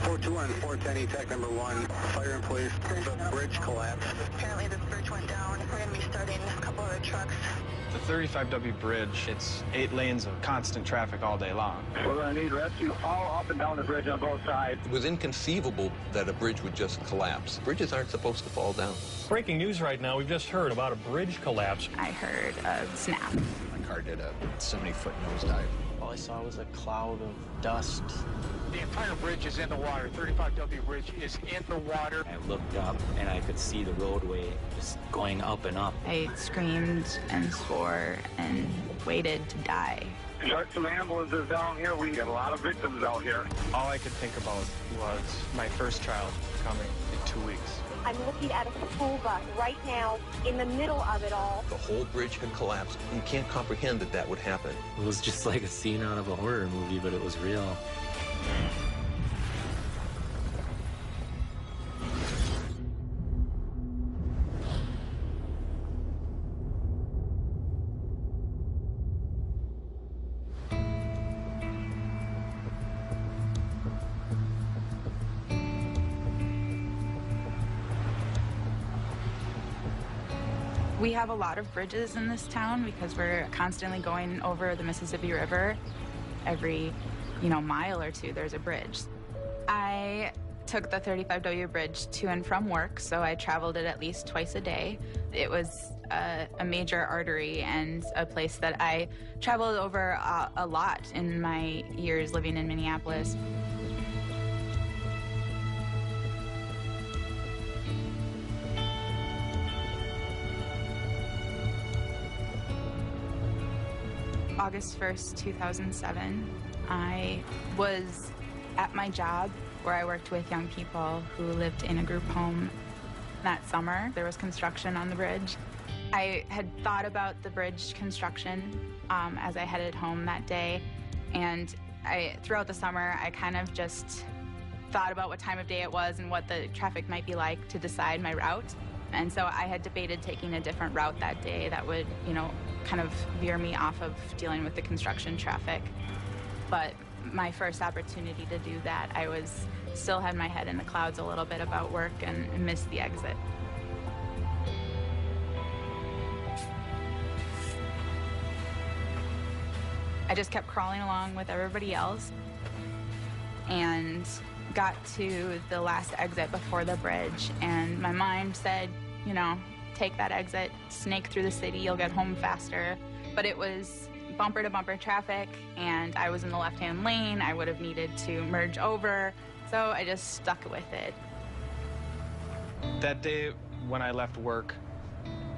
421 410 ETAC number 1, fire in place, the bridge collapsed. Apparently this bridge went down. We're going to be starting a couple other trucks. The 35W bridge, it's 8 lanes of constant traffic all day long. We're going to need rescue all up and down the bridge on both sides. It was inconceivable that a bridge would just collapse. Bridges aren't supposed to fall down. Breaking news right now, we've just heard about a bridge collapse. I heard a snap. My car did a 70-foot nosedive. All I saw was a cloud of dust. The entire bridge is in the water. 35W bridge is in the water. I looked up and I could see the roadway just going up and up. I screamed and swore and waited to die. Start some ambulances down here. We got a lot of victims out here. All I could think about was my first child coming in 2 weeks. I'm looking at a school bus right now in the middle of it all. The whole bridge had collapsed. You can't comprehend that that would happen. It was just like a scene out of a horror movie, but it was real. We have a lot of bridges in this town because we're constantly going over the Mississippi River. Every, mile or two, there's a bridge. I took the 35W bridge to and from work, so I traveled it at least twice a day. It was a major artery and a place that I traveled over a lot in my years living in Minneapolis. August 1st, 2007, I was at my job where I worked with young people who lived in a group home. That summer, there was construction on the bridge. I had thought about the bridge construction as I headed home that day, and throughout the summer, I kind of just thought about what time of day it was and what the traffic might be like to decide my route. And so I had debated taking a different route that day that would, kind of veer me off of dealing with the construction traffic. But my first opportunity to do that, I still had my head in the clouds a little bit about work and missed the exit. I just kept crawling along with everybody else and got to the last exit before the bridge, and my mind said, take that exit, snake through the city, you'll get home faster. But it was bumper to bumper traffic, and I was in the left-hand lane. I would have needed to merge over, so I just stuck with it. That day when I left work,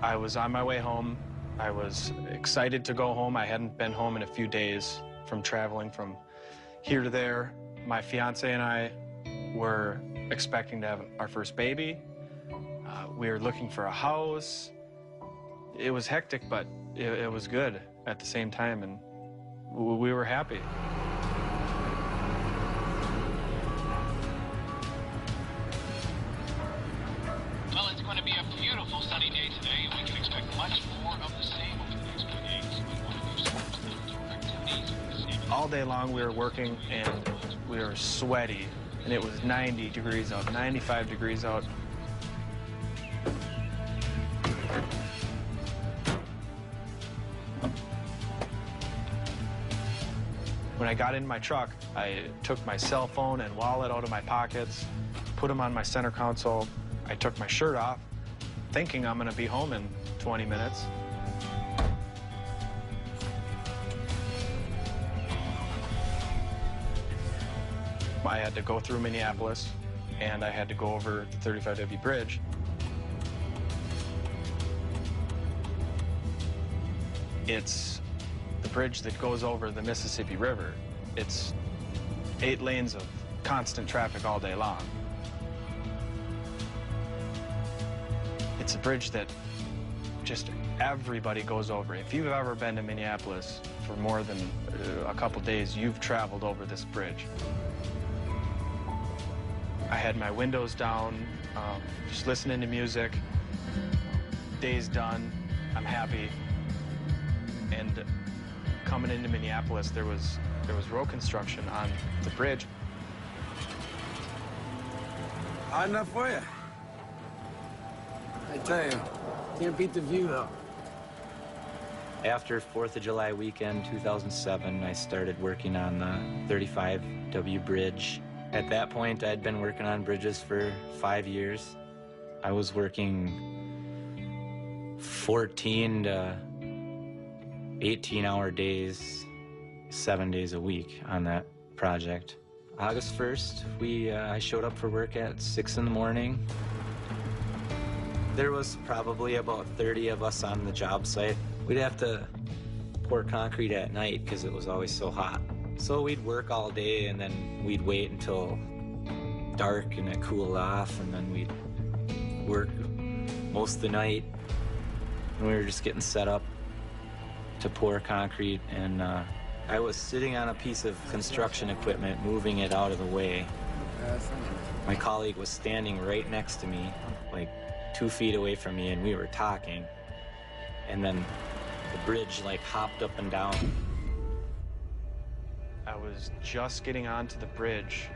I was on my way home. I was excited to go home. I hadn't been home in a few days from traveling from here to there. My fiance and I were expecting to have our first baby. We were looking for a house. It was hectic, but it was good at the same time, and we were happy. Well, it's going to be a beautiful sunny day today, and we can expect much more of the same over the next few days. We want to do some outdoor activities this evening. All day long we were working, and we were sweaty, and it was 90 degrees out, 95 degrees out. When I got in my truck, I took my cell phone and wallet out of my pockets, put them on my center console. I took my shirt off, thinking I'm gonna be home in 20 minutes. I had to go through Minneapolis, and I had to go over the 35W bridge. It's the bridge that goes over the Mississippi River. It's 8 lanes of constant traffic all day long. It's a bridge that just everybody goes over. If you've ever been to Minneapolis for more than a couple days, you've traveled over this bridge. I had my windows down, just listening to music. Day's done, I'm happy. And coming into Minneapolis, there was road construction on the bridge. Hot enough for you? I tell you, can't beat the view, though. After 4th of July weekend, 2007, I started working on the 35W bridge. At that point, I'd been working on bridges for 5 years. I was working 14 to 18-hour days, 7 days a week on that project. August 1st, I showed up for work at 6 in the morning. There was probably about 30 of us on the job site. We'd have to pour concrete at night because it was always so hot. So we'd work all day and then we'd wait until dark and it cooled off, and then we'd work most of the night. And we were just getting set up to pour concrete, and I was sitting on a piece of construction equipment, moving it out of the way. My colleague was standing right next to me, like 2 feet away from me, and we were talking. And then the bridge like hopped up and down. I was just getting onto the bridge.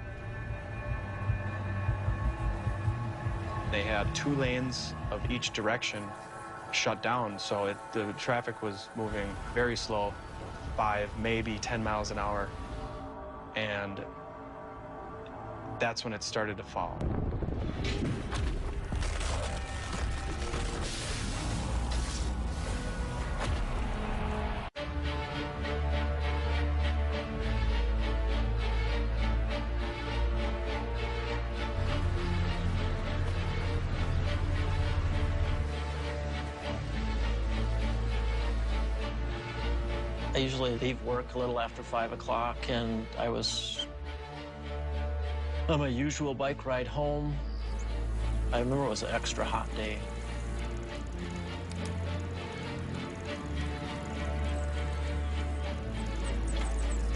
They had 2 lanes of each direction shut down, so the traffic was moving very slow, 5, maybe 10 miles an hour. And that's when it started to fall. I usually leave work a little after 5 o'clock, and on my usual bike ride home. I remember it was an extra hot day.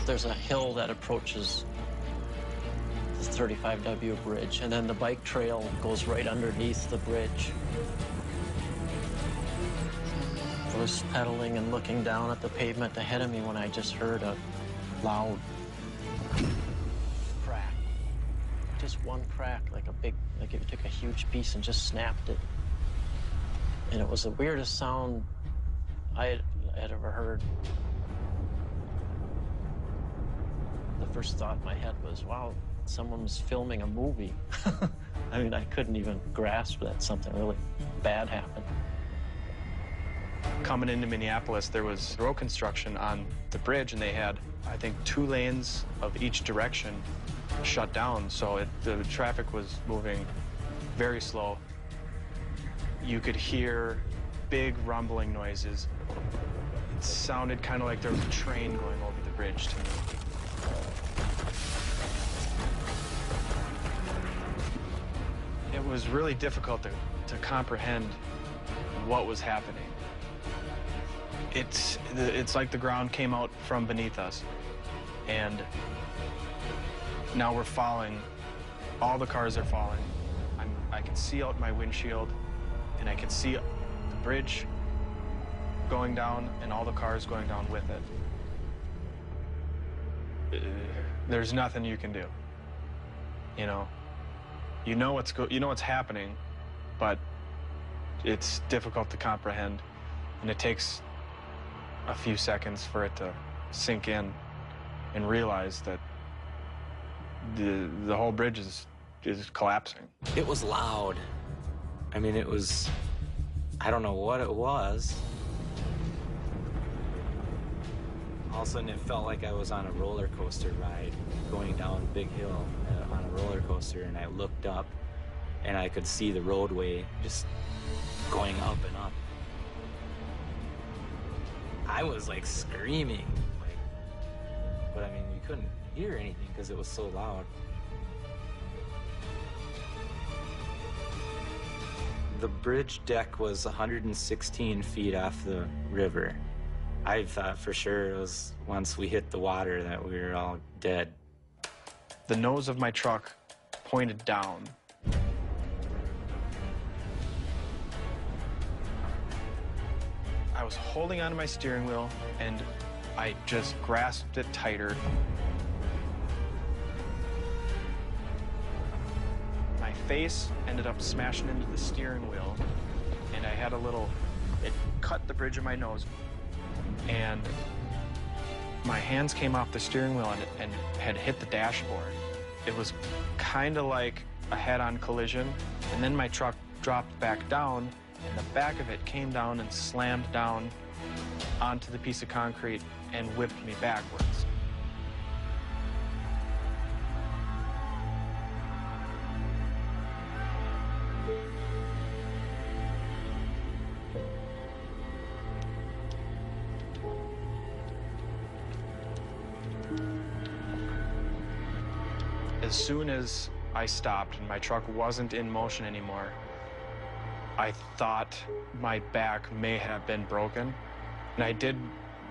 There's a hill that approaches the 35W bridge, and then the bike trail goes right underneath the bridge. I was pedaling and looking down at the pavement ahead of me when I just heard a loud crack. Just one crack, like if you took a huge piece and just snapped it. And it was the weirdest sound I had ever heard. The first thought in my head was, wow, someone was filming a movie. I mean, I couldn't even grasp that something really bad happened. Coming into Minneapolis, there was road construction on the bridge, and they had, I think, 2 lanes of each direction shut down, so the traffic was moving very slow. You could hear big rumbling noises. It sounded kind of like there was a train going over the bridge to me. It was really difficult to comprehend what was happening. It's like the ground came out from beneath us, and now we're falling. All the cars are falling. I can see out my windshield, and I can see the bridge going down and all the cars going down with it. There's nothing you can do. You know what's happening, but it's difficult to comprehend, and it takes a few seconds for it to sink in and realize that the whole bridge is collapsing. It was loud. I mean, it was, I don't know what it was. All of a sudden, it felt like I was on a roller coaster ride going down a big hill on a roller coaster, and I looked up and I could see the roadway just going up and up. I was like screaming, but I mean, you couldn't hear anything because it was so loud. The bridge deck was 116 feet off the river. I thought for sure it was once we hit the water that we were all dead. The nose of my truck pointed down. I was holding onto my steering wheel, and I just grasped it tighter. My face ended up smashing into the steering wheel, and I had it cut the bridge of my nose, and my hands came off the steering wheel and had hit the dashboard. It was kind of like a head-on collision, and then my truck dropped back down, and the back of it came down and slammed down onto the piece of concrete and whipped me backwards. As soon as I stopped and my truck wasn't in motion anymore, I thought my back may have been broken. And I did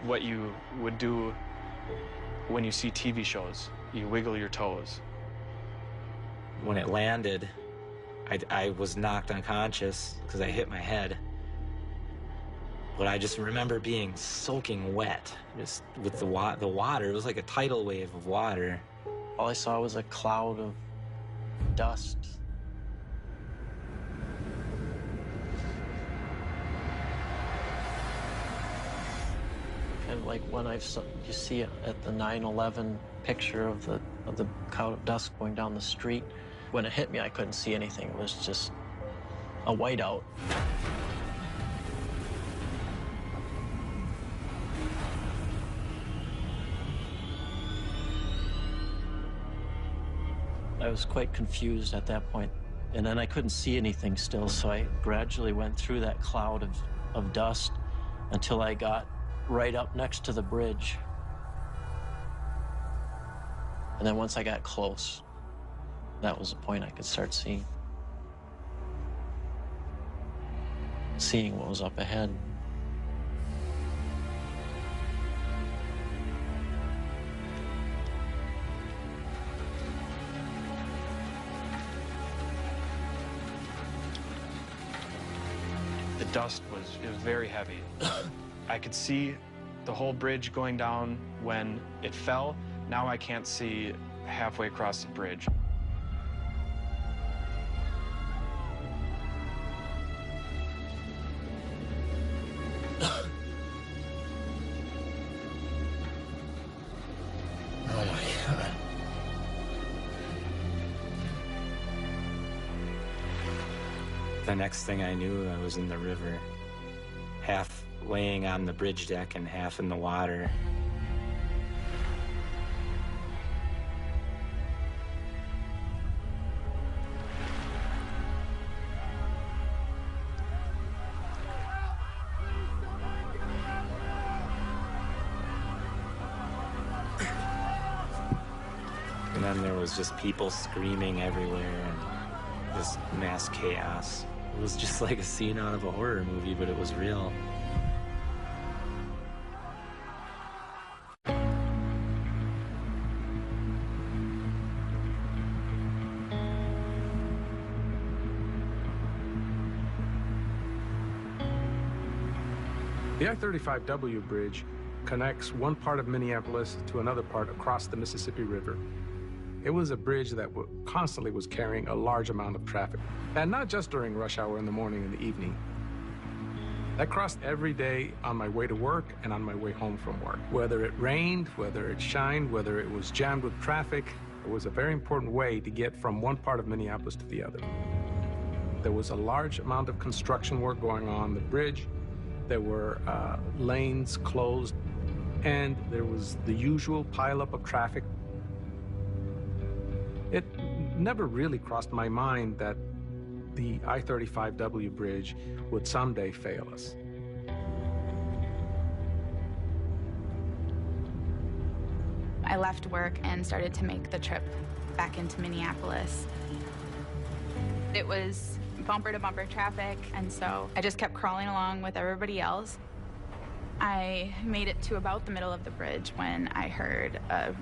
what you would do when you see TV shows. You wiggle your toes. When it landed, I was knocked unconscious because I hit my head. But I just remember being soaking wet, just with the water. It was like a tidal wave of water. All I saw was a cloud of dust. Kind of like when you see it at the 9/11 picture of the cloud of dust going down the street. When it hit me, I couldn't see anything. It was just a whiteout. I was quite confused at that point, and then I couldn't see anything still, so I gradually went through that cloud of dust until I got right up next to the bridge. And then once I got close, that was the point I could start seeing what was up ahead. The dust was very heavy. I could see the whole bridge going down when it fell. Now I can't see halfway across the bridge. Oh my God. The next thing I knew, I was in the river, half laying on the bridge deck and half in the water. And then there was just people screaming everywhere and just mass chaos. It was just like a scene out of a horror movie, but it was real. The I-35W bridge connects one part of Minneapolis to another part across the Mississippi River. It was a bridge that constantly was carrying a large amount of traffic, and not just during rush hour in the morning and the evening. I crossed every day on my way to work and on my way home from work. Whether it rained, whether it shined, whether it was jammed with traffic, it was a very important way to get from one part of Minneapolis to the other. There was a large amount of construction work going on the bridge. There were lanes closed, and there was the usual pileup of traffic. It never really crossed my mind that the I-35W bridge would someday fail us. I left work and started to make the trip back into Minneapolis. It was bumper-to-bumper traffic, and so I just kept crawling along with everybody else. I made it to about the middle of the bridge when I heard a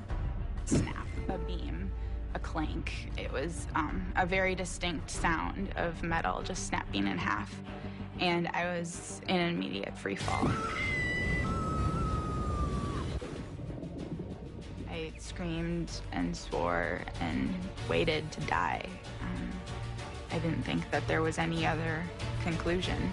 snap, a beam, a clank. It was a very distinct sound of metal just snapping in half, and I was in an immediate free fall. I screamed and swore and waited to die. I didn't think that there was any other conclusion.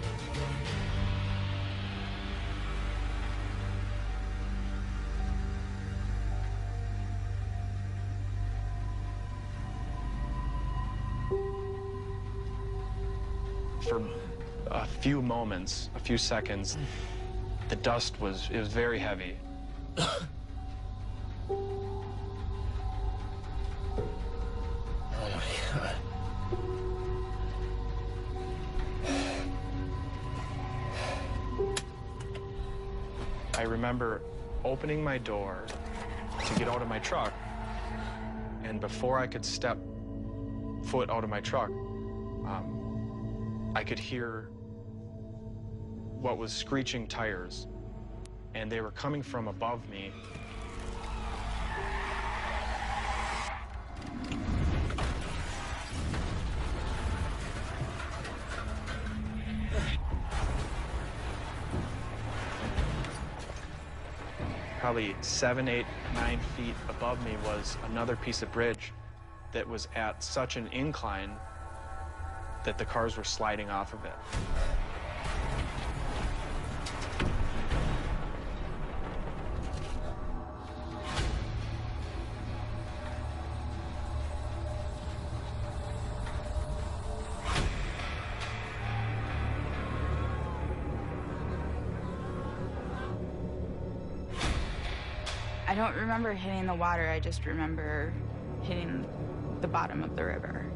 For a few moments, a few seconds, the dust was very heavy. I remember opening my door to get out of my truck, and before I could step foot out of my truck, I could hear what was screeching tires, and they were coming from above me. Probably 7, 8, 9 feet above me was another piece of bridge that was at such an incline that the cars were sliding off of it. I don't remember hitting the water, I just remember hitting the bottom of the river.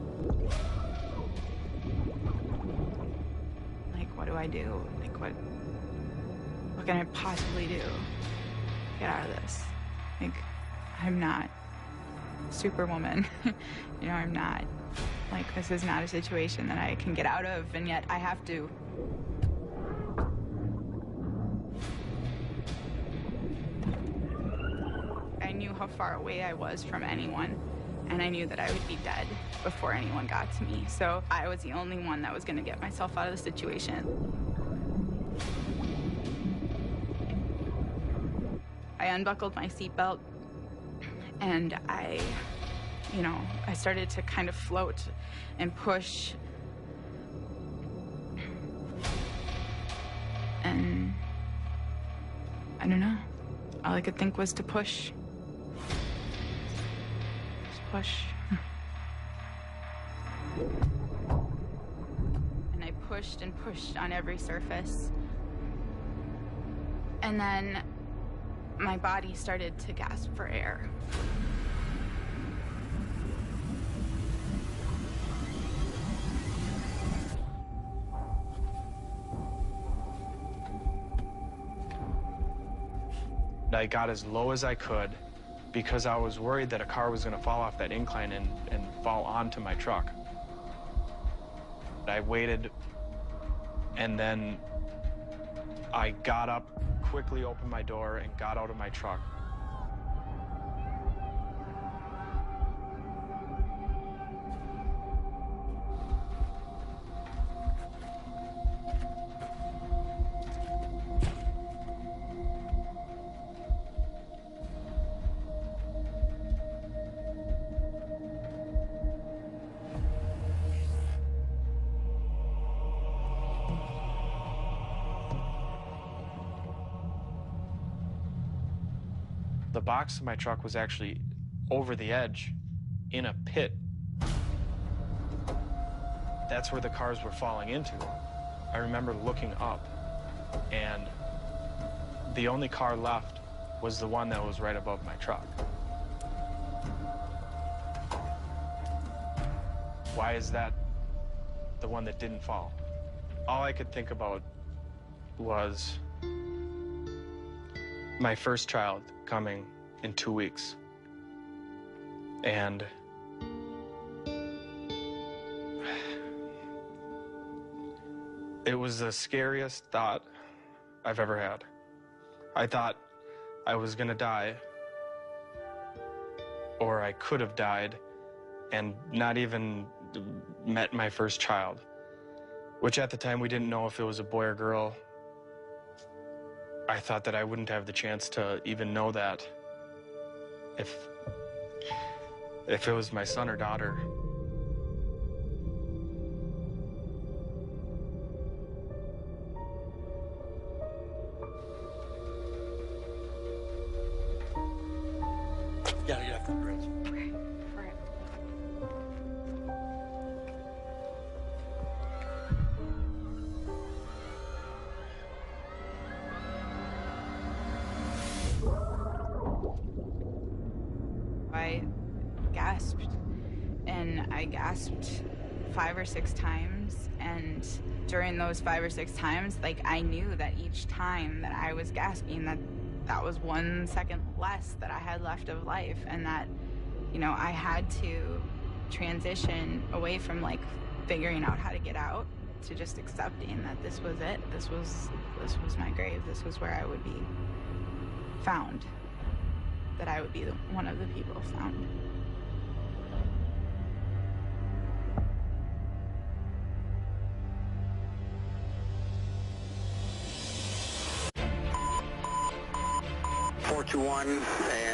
Like, what do I do? Like, what can I possibly do to get out of this? Like, I'm not Superwoman. You know, I'm not. Like, this is not a situation that I can get out of, and yet I have to. I knew how far away I was from anyone, and I knew that I would be dead before anyone got to me. So I was the only one that was going to get myself out of the situation. I unbuckled my seatbelt, and I started to kind of float and push. And I don't know. All I could think was to push. Just push. And I pushed and pushed on every surface. And then my body started to gasp for air. I got as low as I could because I was worried that a car was going to fall off that incline and fall onto my truck. I waited, and then I got up, quickly opened my door, and got out of my truck. The box of my truck was actually over the edge in a pit. That's where the cars were falling into. I remember looking up, and the only car left was the one that was right above my truck. Why is that the one that didn't fall? All I could think about was my first child coming in 2 weeks. And it was the scariest thought I've ever had. I thought I was gonna die, or I could have died and not even met my first child, which at the time we didn't know if it was a boy or girl. I thought that I wouldn't have the chance to even know that if it was my son or daughter. Gotta get after the bridge. Okay. All right. I gasped, and I gasped 5 or 6 times, and during those 5 or 6 times, like, I knew that each time that I was gasping, that was 1 second less that I had left of life, and that, you know, I had to transition away from, like, figuring out how to get out to just accepting that this was it. This was my grave. This was where I would be found, that I would be one of the people found.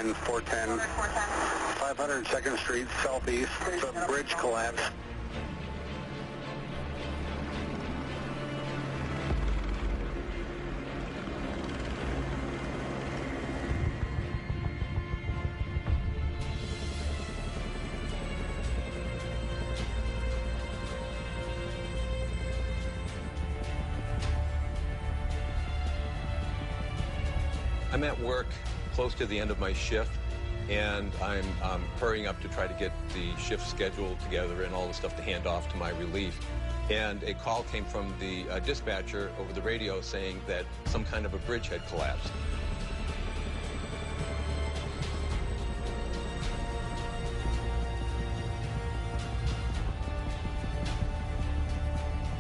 and 410. 502nd Street Southeast. The bridge collapsed. I'm at work close to the end of my shift, and I'm hurrying up to try to get the shift schedule together and all the stuff to hand off to my relief. And a call came from the dispatcher over the radio saying that some kind of a bridge had collapsed.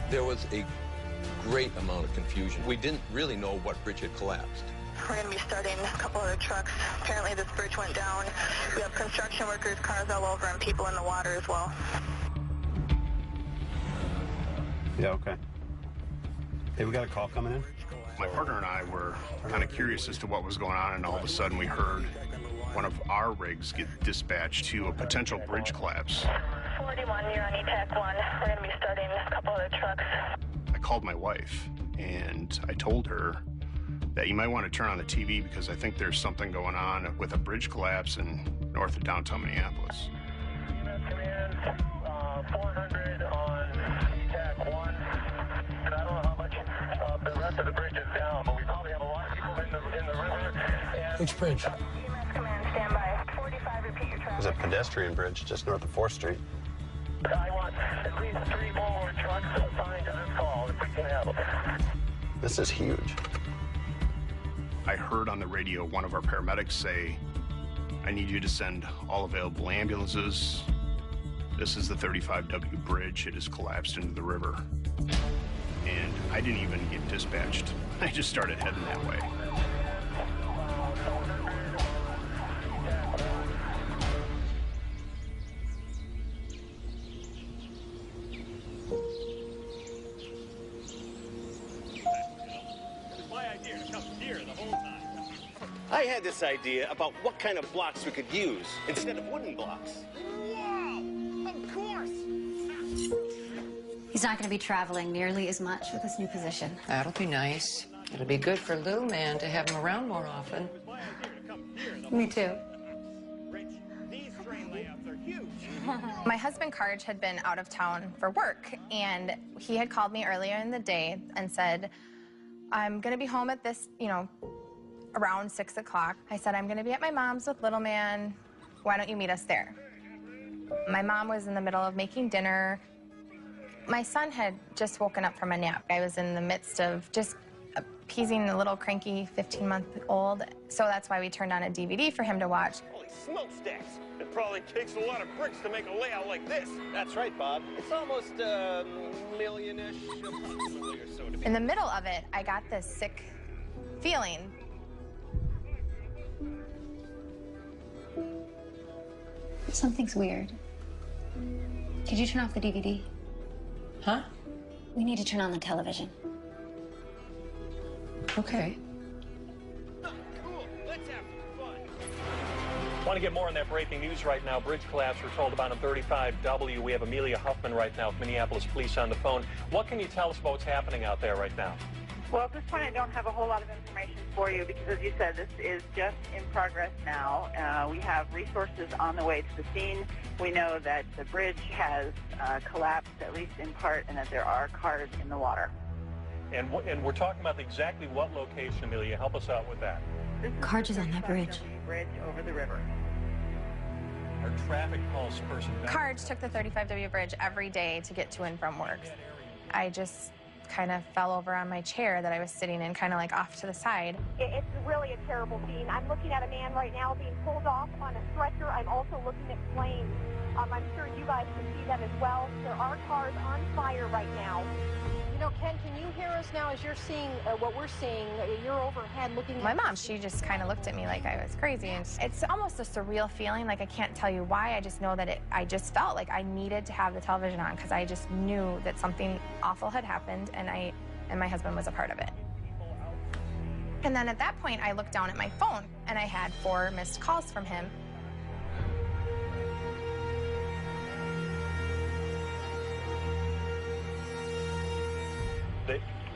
There was a great amount of confusion. We didn't really know what bridge had collapsed. We're going to be starting a couple other trucks. Apparently this bridge went down. We have construction workers, cars all over, and people in the water as well. Yeah, okay. Hey, we got a call coming in? My partner and I were kind of curious as to what was going on, and all of a sudden we heard one of our rigs get dispatched to a potential bridge collapse. 41, you're on ETAC 1. We're going to be starting a couple other trucks. I called my wife, and I told her that you might want to turn on the TV because I think there's something going on with a bridge collapse in north of downtown Minneapolis. Command 400 on ETAC 1. And I don't know how much the rest of the bridge is down, but we probably have a lot of people in the river. And Which bridge? Command, stand by. 45, repeat your traffic. There's a pedestrian bridge just north of 4th Street. I want at least 3 more trucks assigned to this call if we can have them. This is huge. I heard on the radio one of our paramedics say, I need you to send all available ambulances. This is the 35W bridge. It has collapsed into the river. And I didn't even get dispatched. I just started heading that way. I had this idea about what kind of blocks we could use instead of wooden blocks. Wow! Of course! He's not going to be traveling nearly as much with this new position. That'll be nice. It'll be good for little man to have him around more often. Me too. My husband, Karj, had been out of town for work, and he had called me earlier in the day and said, I'm going to be home at this, around 6 o'clock. I said, I'm going to be at my mom's with little man. Why don't you meet us there? My mom was in the middle of making dinner. My son had just woken up from a nap. I was in the midst of just appeasing the little cranky 15-month-old. So that's why we turned on a DVD for him to watch. Holy smokestacks! It probably takes a lot of bricks to make a layout like this. That's right, Bob. It's almost a million-ish, approximately, or so to be. In the middle of it, I got this sick feeling. Something's weird. Could you turn off the DVD? Huh? We need to turn on the television. Okay. Want to get more on that breaking news right now. Bridge collapse, we're told about on 35W. We have Amelia Huffman right now with Minneapolis Police on the phone. What can you tell us about what's happening out there right now? Well, at this point, I don't have a whole lot of information for you because, as you said, this is just in progress now. We have resources on the way to the scene. We know that the bridge has collapsed, at least in part, and that there are cars in the water. And we're talking about exactly what location, Amelia? Help us out with that. Carge is on that bridge. Bridge over the river. Our traffic pulse person. Carge took the 35W bridge every day to get to and from work. I just kind of fell over on my chair that I was sitting in, kind of like off to the side. It's really a terrible scene. I'm looking at a man right now being pulled off on a stretcher. I'm also looking at flames. I'm sure you guys can see that as well. There are cars on fire right now. You know, Ken, can you hear us now as you're seeing what we're seeing? You're overhead looking at... My mom, she just kind of looked at me like I was crazy. And it's almost a surreal feeling. Like, I can't tell you why. I just know that I just felt like I needed to have the television on because I just knew that something awful had happened, and my husband was a part of it. And then at that point, I looked down at my phone, and I had 4 missed calls from him.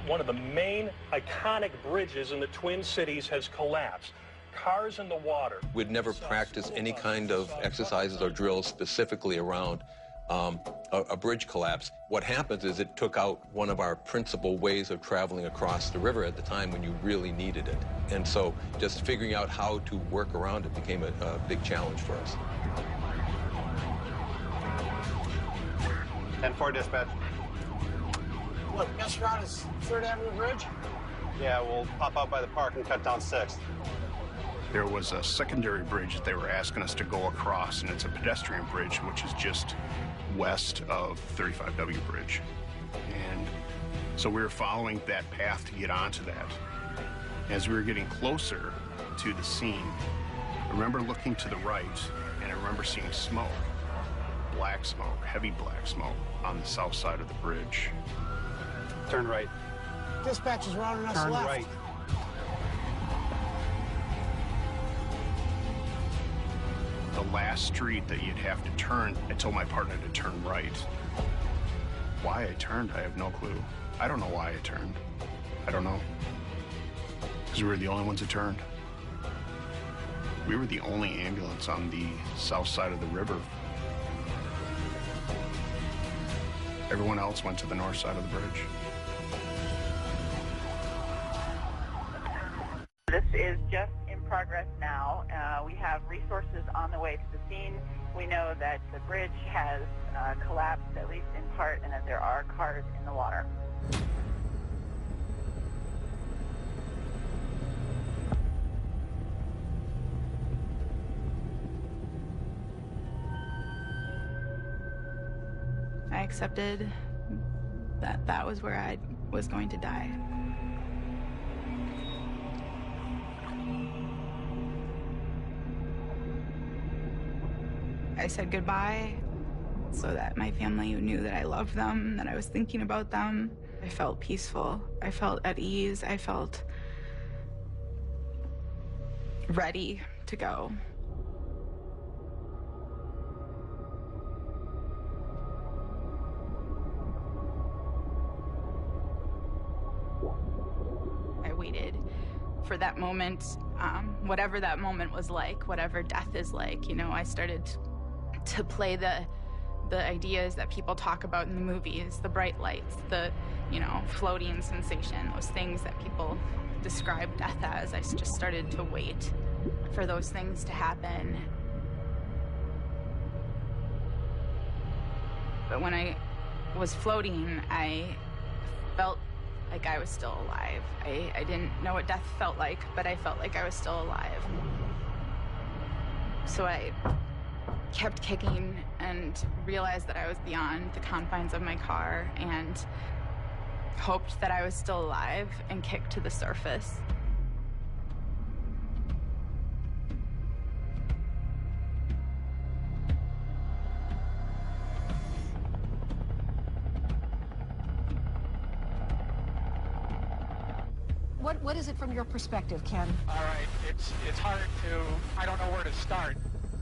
One of the main iconic bridges in the Twin Cities has collapsed. Cars in the water. We'd never practiced any kind of exercises or drills specifically around a bridge collapse. What happens is it took out one of our principal ways of traveling across the river at the time when you really needed it. And so just figuring out how to work around it became a big challenge for us. 10-4 dispatch. What, best route is 3rd Avenue Bridge? Yeah, we'll pop out by the park and cut down 6th. There was a secondary bridge that they were asking us to go across, and it's a pedestrian bridge, which is just west of 35W Bridge. And so we were following that path to get onto that. As we were getting closer to the scene, I remember looking to the right, and I remember seeing smoke, black smoke, heavy black smoke on the south side of the bridge. Turn right. Dispatch is rounding us Turn left. right. The last street that you'd have to turn, I told my partner to turn right. Why I turned, I have no clue. I don't know why I turned. I don't know. Because we were the only ones that turned. We were the only ambulance on the south side of the river. Everyone else went to the north side of the bridge. This is just in progress now. We have resources on the way to the scene. We know that the bridge has collapsed, at least in part, and that there are cars in the water. I accepted that that was where I was going to die. I said goodbye so that my family knew that I loved them, that I was thinking about them. I felt peaceful. I felt at ease. I felt ready to go. I waited for that moment, whatever that moment was like, whatever death is like. You know, I started to play the ideas that people talk about in the movies, the bright lights, the, you know, floating sensation, those things that people describe death as. I just started to wait for those things to happen. But when I was floating, I felt like I was still alive. I didn't know what death felt like, but I felt like I was still alive. So I kept kicking and realized that I was beyond the confines of my car and hoped that I was still alive and kicked to the surface. What is it from your perspective, Ken? All right, it's hard to, I don't know where to start.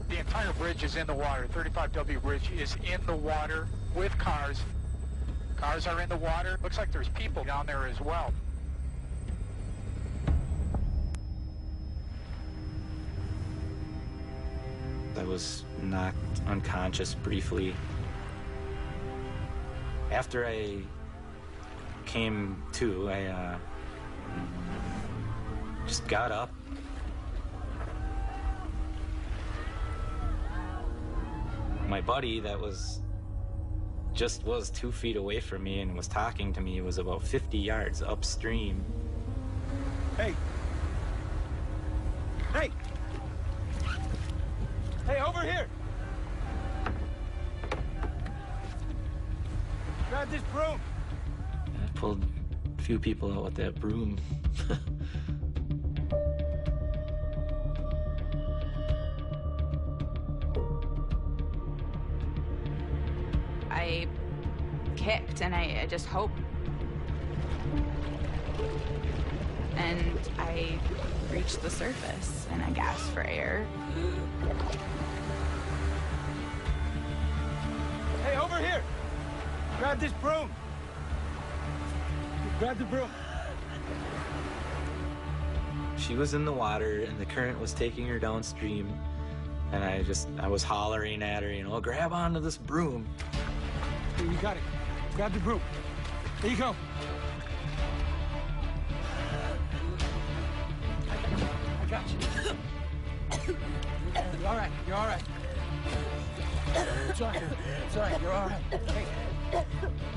The entire bridge is in the water. 35W Bridge is in the water with cars. Cars are in the water. Looks like there's people down there as well. I was knocked unconscious briefly. After I came to, I just got up. My buddy that was 2 feet away from me and was talking to me was about 50 yards upstream. Hey! Hey! Hey, over here! Grab this broom! I pulled a few people out with that broom. I kicked and I just hoped. And I reached the surface and I gasped for air. Hey, over here! Grab this broom! Grab the broom. She was in the water and the current was taking her downstream. And I was hollering at her, you know, grab onto this broom. Here, you got it. Grab the broom. There you go. I got you. You're all right. You're all right. It's all right. It's all right. You're all right. Hey.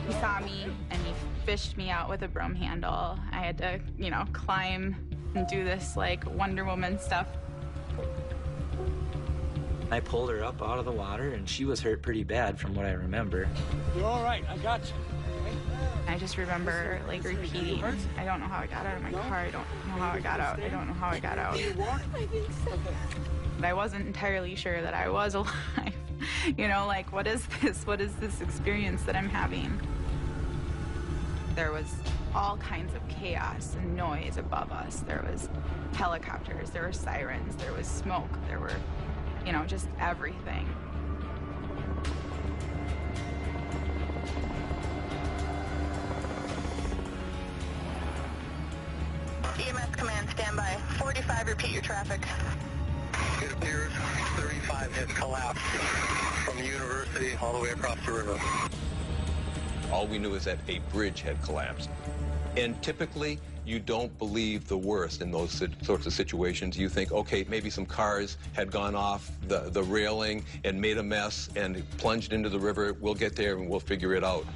He saw me and he fished me out with a broom handle. I had to, you know, climb and do this like Wonder Woman stuff. I pulled her up out of the water and she was hurt pretty bad from what I remember. You're all right. I got you. I just remember like repeating, I don't know how I got out of my car. I don't know how I got out. I don't know how I got out. I think so. But I wasn't entirely sure that I was alive. You know, like, what is this? What is this experience that I'm having? There was all kinds of chaos and noise above us. There was helicopters, there were sirens, there was smoke, there were, you know, just everything. EMS command, stand by. 45, repeat your traffic. It appears 35 has collapsed from the university all the way across the river. All we knew is that a bridge had collapsed. And typically, you don't believe the worst in those sorts of situations. You think, okay, maybe some cars had gone off the railing and made a mess and plunged into the river. We'll get there and we'll figure it out.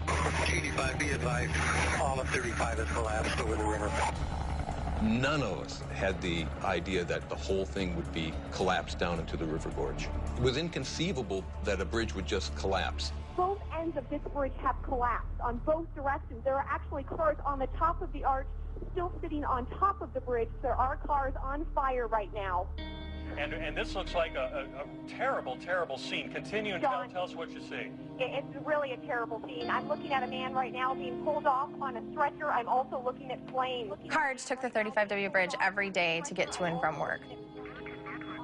85, be advised, all of 35 has collapsed over the river. None of us had the idea that the whole thing would be collapsed down into the river gorge. It was inconceivable that a bridge would just collapse. Both ends of this bridge have collapsed on both directions. There are actually cars on the top of the arch still sitting on top of the bridge. There are cars on fire right now. And this looks like a terrible, terrible scene. Continue and tell us what you see. It's really a terrible scene. I'm looking at a man right now being pulled off on a stretcher. I'm also looking at flames. Carge took the 35W bridge every day to get to and from work.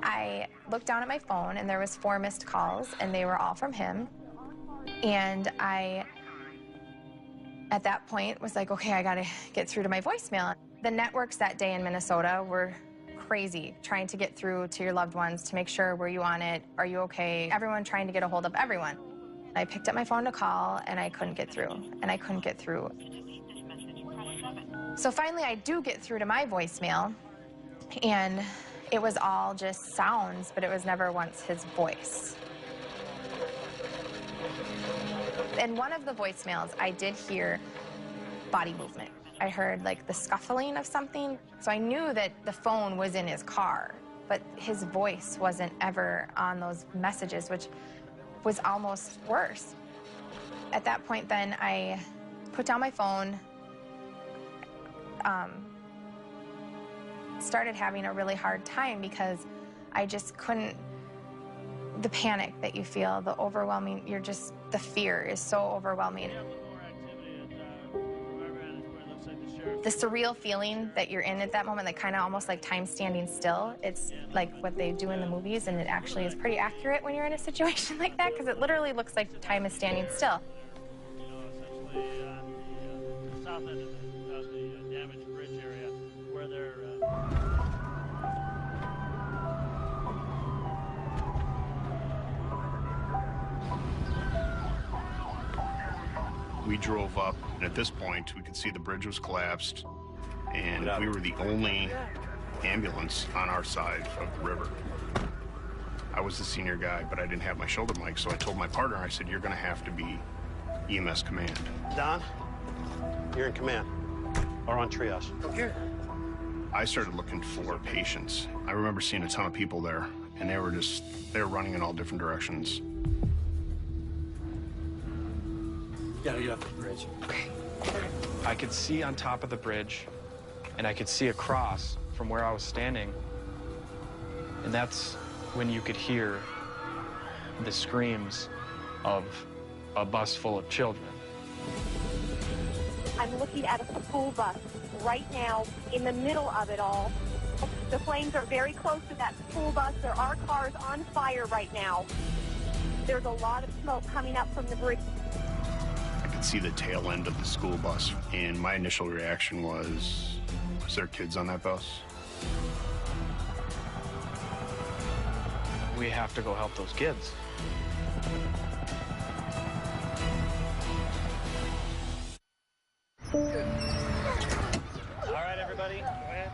I looked down at my phone and there was 4 missed calls and they were all from him. And I, at that point, was like, okay, I gotta get through to my voicemail. The networks that day in Minnesota were crazy, trying to get through to your loved ones to make sure, were you on it? Are you okay? Everyone trying to get a hold of everyone. I picked up my phone to call and I couldn't get through, and I couldn't get through. So finally I do get through to my voicemail, and it was all just sounds, but it was never once his voice. In one of the voicemails, I did hear body movement. I heard like the scuffling of something. So I knew that the phone was in his car, but his voice wasn't ever on those messages, which was almost worse. At that point then, I put down my phone, started having a really hard time because I just couldn't, the panic that you feel, the overwhelming, the fear is so overwhelming. The surreal feeling that you're in at that moment, like kind of almost like time standing still. It's like what they do in the movies, and it actually is pretty accurate when you're in a situation like that, because it literally looks like time is standing still. Essentially on the south end of the damaged bridge area where they're... We drove up, and at this point, we could see the bridge was collapsed, and we were the only ambulance on our side of the river. I was the senior guy, but I didn't have my shoulder mic, so I told my partner, I said, you're going to have to be EMS command. Don, you're in command, or on triage. Okay. I started looking for patients. I remember seeing a ton of people there, and they were running in all different directions. Gotta get off the bridge. Okay. I could see on top of the bridge, and I could see across from where I was standing. And that's when you could hear the screams of a bus full of children. I'm looking at a school bus right now in the middle of it all. The flames are very close to that school bus. There are cars on fire right now. There's a lot of smoke coming up from the bridge. I could see the tail end of the school bus, and my initial reaction was there kids on that bus? We have to go help those kids. All right, everybody, go ahead.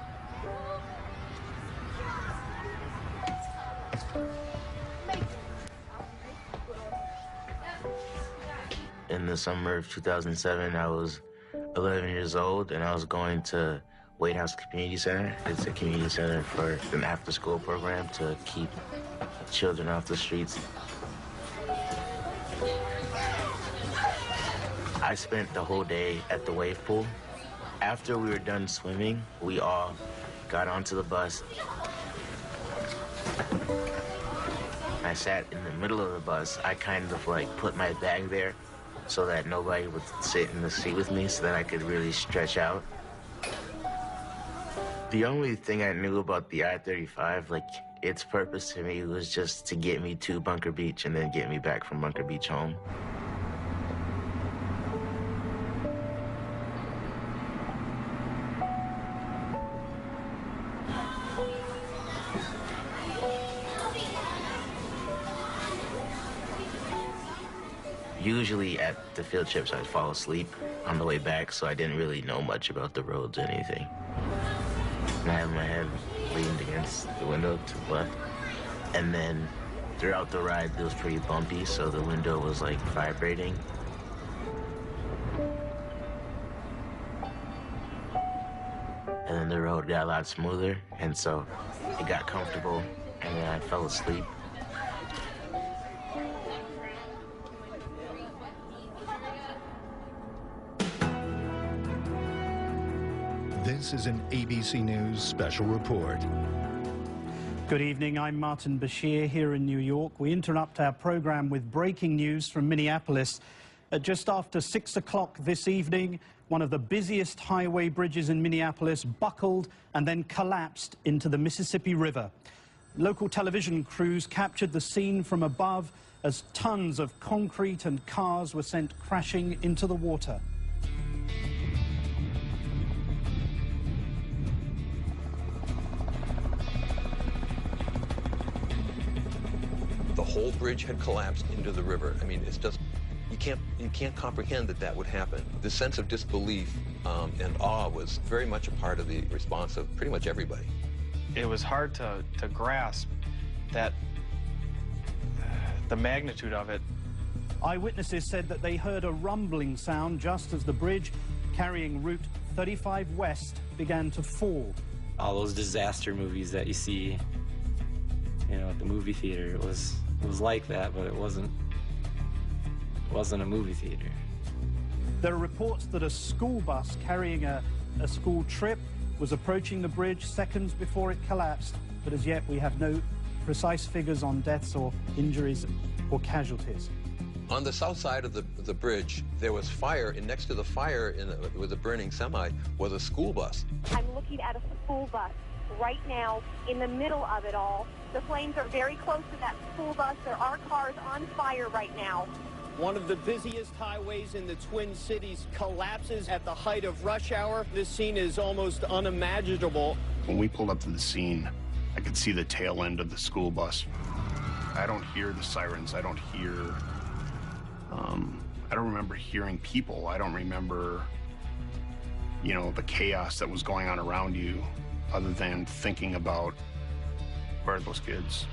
In the summer of 2007, I was 11 years old, and I was going to Wade House Community Center. It's a community center for an after-school program to keep children off the streets. I spent the whole day at the wave pool. After we were done swimming, we all got onto the bus. I sat in the middle of the bus. I kind of like put my bag there so that nobody would sit in the seat with me so that I could really stretch out. The only thing I knew about the I-35, like its purpose to me was just to get me to Bunker Beach and then get me back from Bunker Beach home. Usually at the field trips, I'd fall asleep on the way back, so I didn't really know much about the roads or anything. And I had my head leaned against the window to the left. And then throughout the ride, it was pretty bumpy, so the window was like vibrating. And then the road got a lot smoother, and so it got comfortable, and then I fell asleep. This is an ABC News special report. Good evening, I'm Martin Bashir here in New York. We interrupt our program with breaking news from Minneapolis. Just after 6 o'clock this evening, one of the busiest highway bridges in Minneapolis buckled and then collapsed into the Mississippi River. Local television crews captured the scene from above as tons of concrete and cars were sent crashing into the water. The whole bridge had collapsed into the river. I mean, it's just, you can't comprehend that that would happen. The sense of disbelief and awe was very much a part of the response of pretty much everybody. It was hard to grasp that the magnitude of it. Eyewitnesses said that they heard a rumbling sound just as the bridge carrying Route 35 West began to fall. All those disaster movies that you see, you know, at the movie theater, it was like that, but it wasn't a movie theater. There are reports that a school bus carrying a school trip was approaching the bridge seconds before it collapsed, but as yet we have no precise figures on deaths or injuries or casualties. On the south side of the bridge, there was fire, and next to the fire with a burning semi was a school bus. I'm looking at a school bus right now in the middle of it all. The flames are very close to that school bus. There are cars on fire right now. One of the busiest highways in the Twin Cities collapses at the height of rush hour. This scene is almost unimaginable. When we pulled up to the scene, I could see the tail end of the school bus. I don't hear the sirens. I don't hear I don't remember hearing people. I don't remember, you know, the chaos that was going on around you, other than thinking about, where are those kids?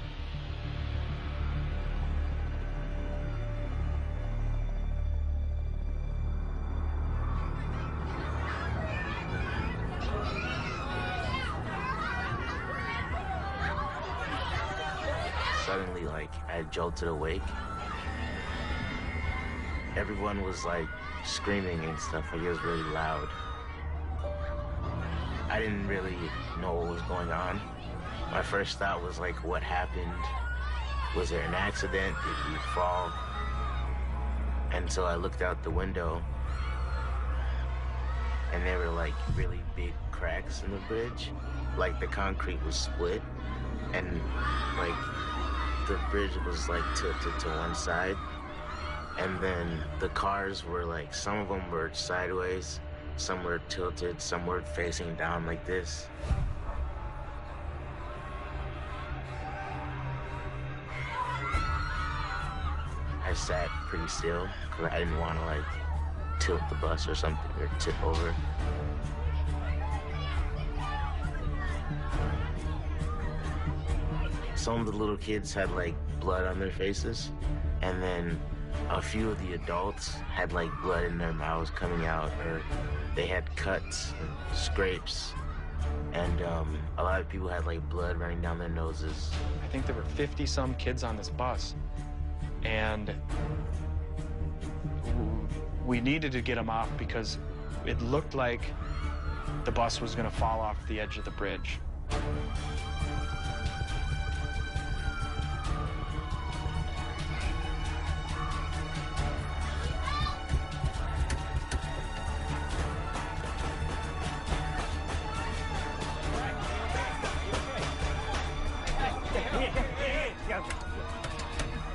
Suddenly, like, I jolted awake. Everyone was, like, screaming and stuff. Like, it was really loud. I didn't really know what was going on. My first thought was, like, what happened? Was there an accident? Did we fall? And so I looked out the window, and there were, like, really big cracks in the bridge. Like, the concrete was split, and, like, the bridge was, like, tilted to one side. And then the cars were, like, some of them were sideways, some were tilted, some were facing down like this. I sat pretty still, because I didn't want to, like, tilt the bus or something, or tip over. Some of the little kids had, like, blood on their faces, and then a few of the adults had, like, blood in their mouths coming out, or they had cuts and scrapes, and a lot of people had, like, blood running down their noses. I think there were 50-some kids on this bus, and we needed to get them off because it looked like the bus was going to fall off the edge of the bridge.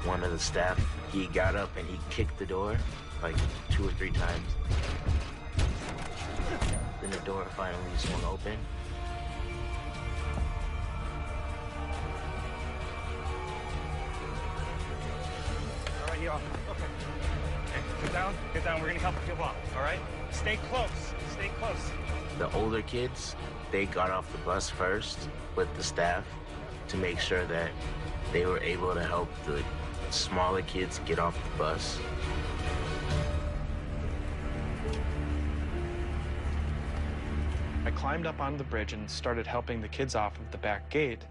One of the staff, he got up and he kicked the door like 2 or 3 times. Then the door finally swung open. All right, y'all. Okay. Get down. Get down. We're gonna help you up. All right. Stay close. Stay close. The older kids, they got off the bus first with the staff to make sure that they were able to help the smaller kids get off the bus. I climbed up on the bridge and started helping the kids off of the back gate.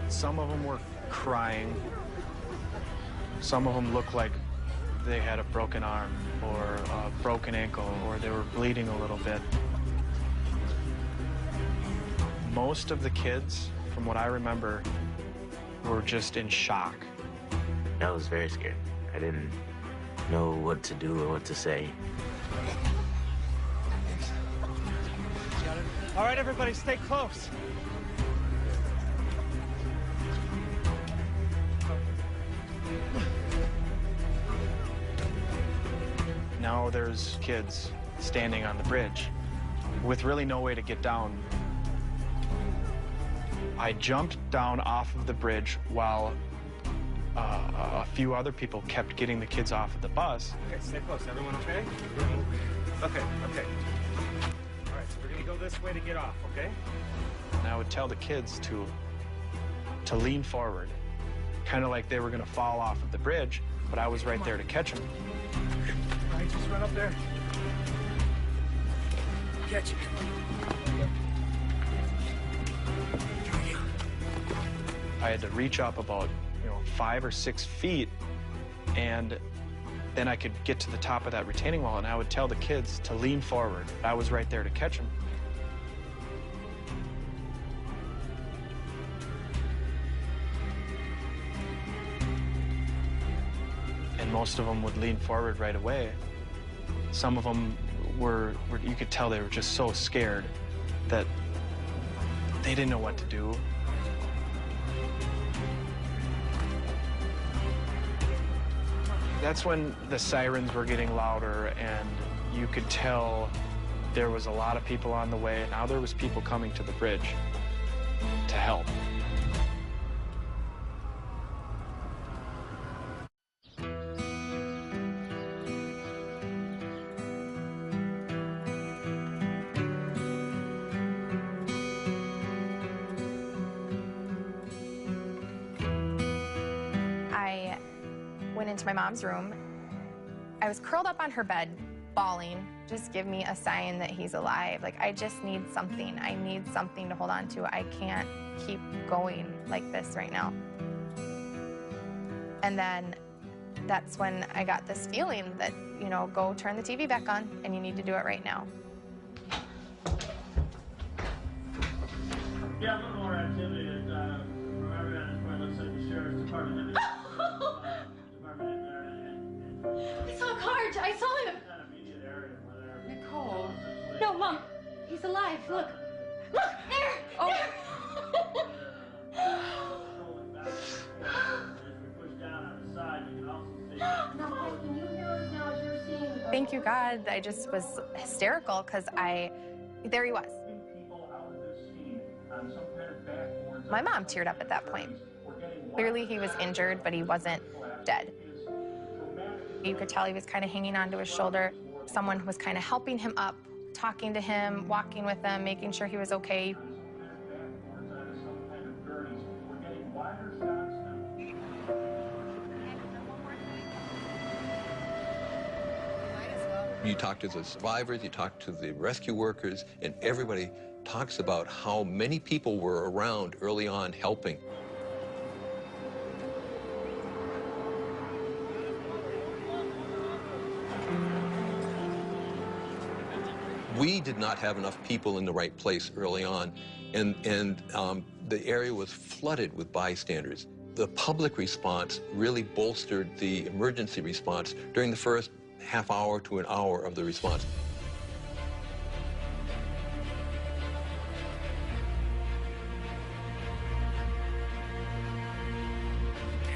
Some of them were crying. Some of them looked like they had a broken arm or a broken ankle, or they were bleeding a little bit. Most of the kids, from what I remember, were just in shock. I was very scared. I didn't know what to do or what to say. All right, everybody, stay close. Now there's kids standing on the bridge with really no way to get down. I jumped down off of the bridge while a few other people kept getting the kids off of the bus. Okay, stay close. Everyone okay? Okay, okay. All right, so we're gonna go this way to get off, okay? And I would tell the kids to lean forward, kind of like they were gonna fall off of the bridge, but I was right there to catch them. All right, just run up there. Catch it. I had to reach up about 5 or 6 feet, and then I could get to the top of that retaining wall, and I would tell the kids to lean forward. I was right there to catch them. And most of them would lean forward right away. Some of them were you could tell they were just so scared that they didn't know what to do. That's when the sirens were getting louder, and you could tell there was a lot of people on the way. Now there was people coming to the bridge to help. to my mom's room. I was curled up on her bed, bawling. Just give me a sign that he's alive. Like, I just need something. I need something to hold on to. I can't keep going like this right now. And then that's when I got this feeling that, you know, go turn the TV back on, and you need to do it right now. Yeah, a little more activity at River Vantage Point. Looks like the Sheriff's Department. I saw Carge. I saw him. Nicole. No, Mom. He's alive. Look. Look. There. Oh. There. Can you hear us now as you're seeing? Thank you, God. I just was hysterical because there he was. My mom teared up at that point. Clearly he was injured, but he wasn't dead. You could tell he was kind of hanging onto his shoulder. Someone was kind of helping him up, talking to him, walking with him, making sure he was okay. You talk to the survivors, you talk to the rescue workers, and everybody talks about how many people were around early on helping. We did not have enough people in the right place early on, and the area was flooded with bystanders. The public response really bolstered the emergency response during the first half hour to an hour of the response.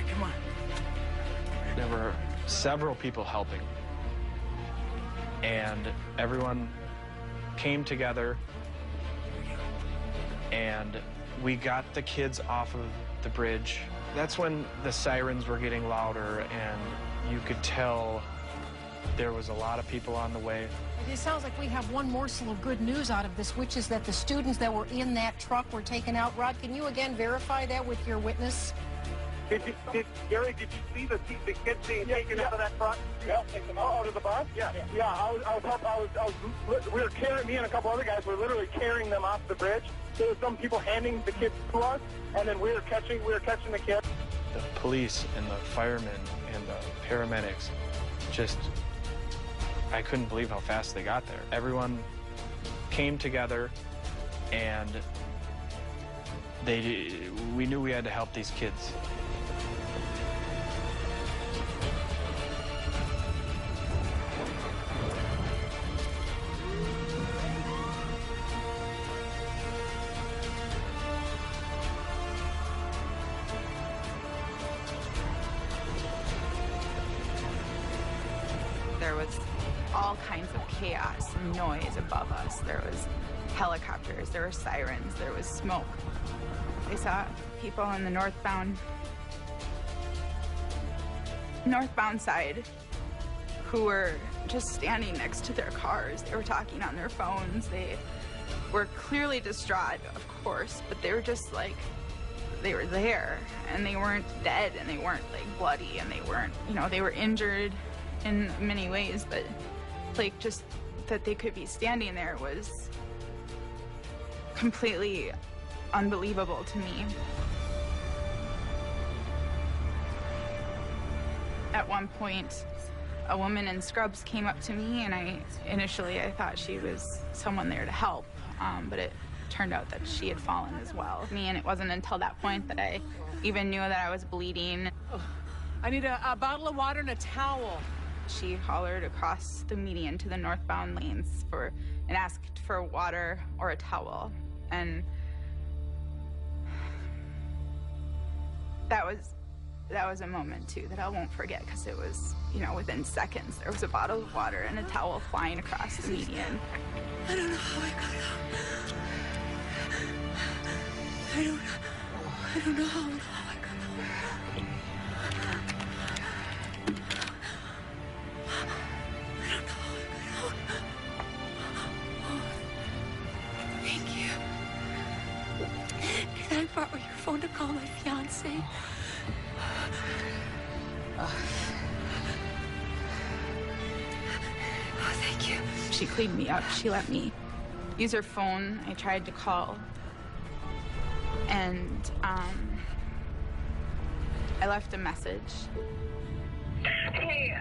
Come on. There were several people helping, and everyone came together, and we got the kids off of the bridge. That's when the sirens were getting louder, and you could tell there was a lot of people on the way. It sounds like we have one morsel of good news out of this, which is that the students that were in that truck were taken out. Rod, can you again verify that with your witness? Gary, did you see the kids being taken out of that truck? Yeah, take them out of the bus? Yeah. We were carrying, me and a couple other guys were literally carrying them off the bridge. There were some people handing the kids to us, and then we were catching the kids. The police and the firemen and the paramedics, just, I couldn't believe how fast they got there. Everyone came together, and we knew we had to help these kids. There was all kinds of chaos and noise above us. There was helicopters, there were sirens, there was smoke. I saw people on the northbound side who were just standing next to their cars. They were talking on their phones. They were clearly distraught, of course, but they were just like, they were there, and they weren't dead, and they weren't like bloody, and they weren't, you know, they were injured in many ways, but like just that they could be standing there was completely unbelievable to me. At one point, a woman in scrubs came up to me, and initially I thought she was someone there to help, but it turned out that she had fallen as well. And it wasn't until that point that I even knew that I was bleeding. I need a bottle of water and a towel. She hollered across the median to the northbound lanes and asked for water or a towel. And that was a moment too that I won't forget, because it was, you know, within seconds there was a bottle of water and a towel flying across the median. I don't know how I got out. I don't know how I got out. Can I borrow your phone to call my fiancé? Oh, thank you. She cleaned me up. She let me use her phone. I tried to call. And I left a message. Hey,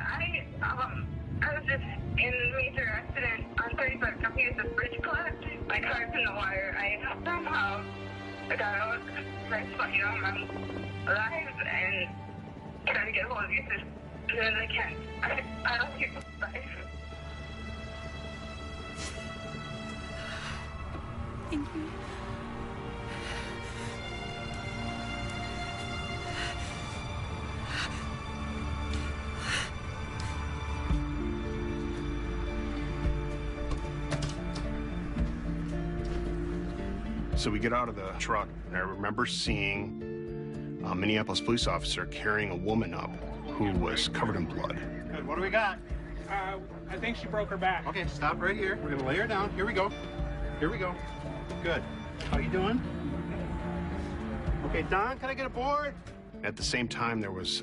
I was just in a major accident on 35 W. The bridge collapsed. My car's in the water. I somehow got out. I'm alive and trying to get hold of you as soon as I can. I love you. Bye. Thank you. So we get out of the truck, and I remember seeing a Minneapolis police officer carrying a woman up who was covered in blood. Good. What do we got? I think she broke her back. Okay, stop right here. We're gonna lay her down. Here we go. Here we go. Good. How you doing? Okay, Don, can I get a board? At the same time, there was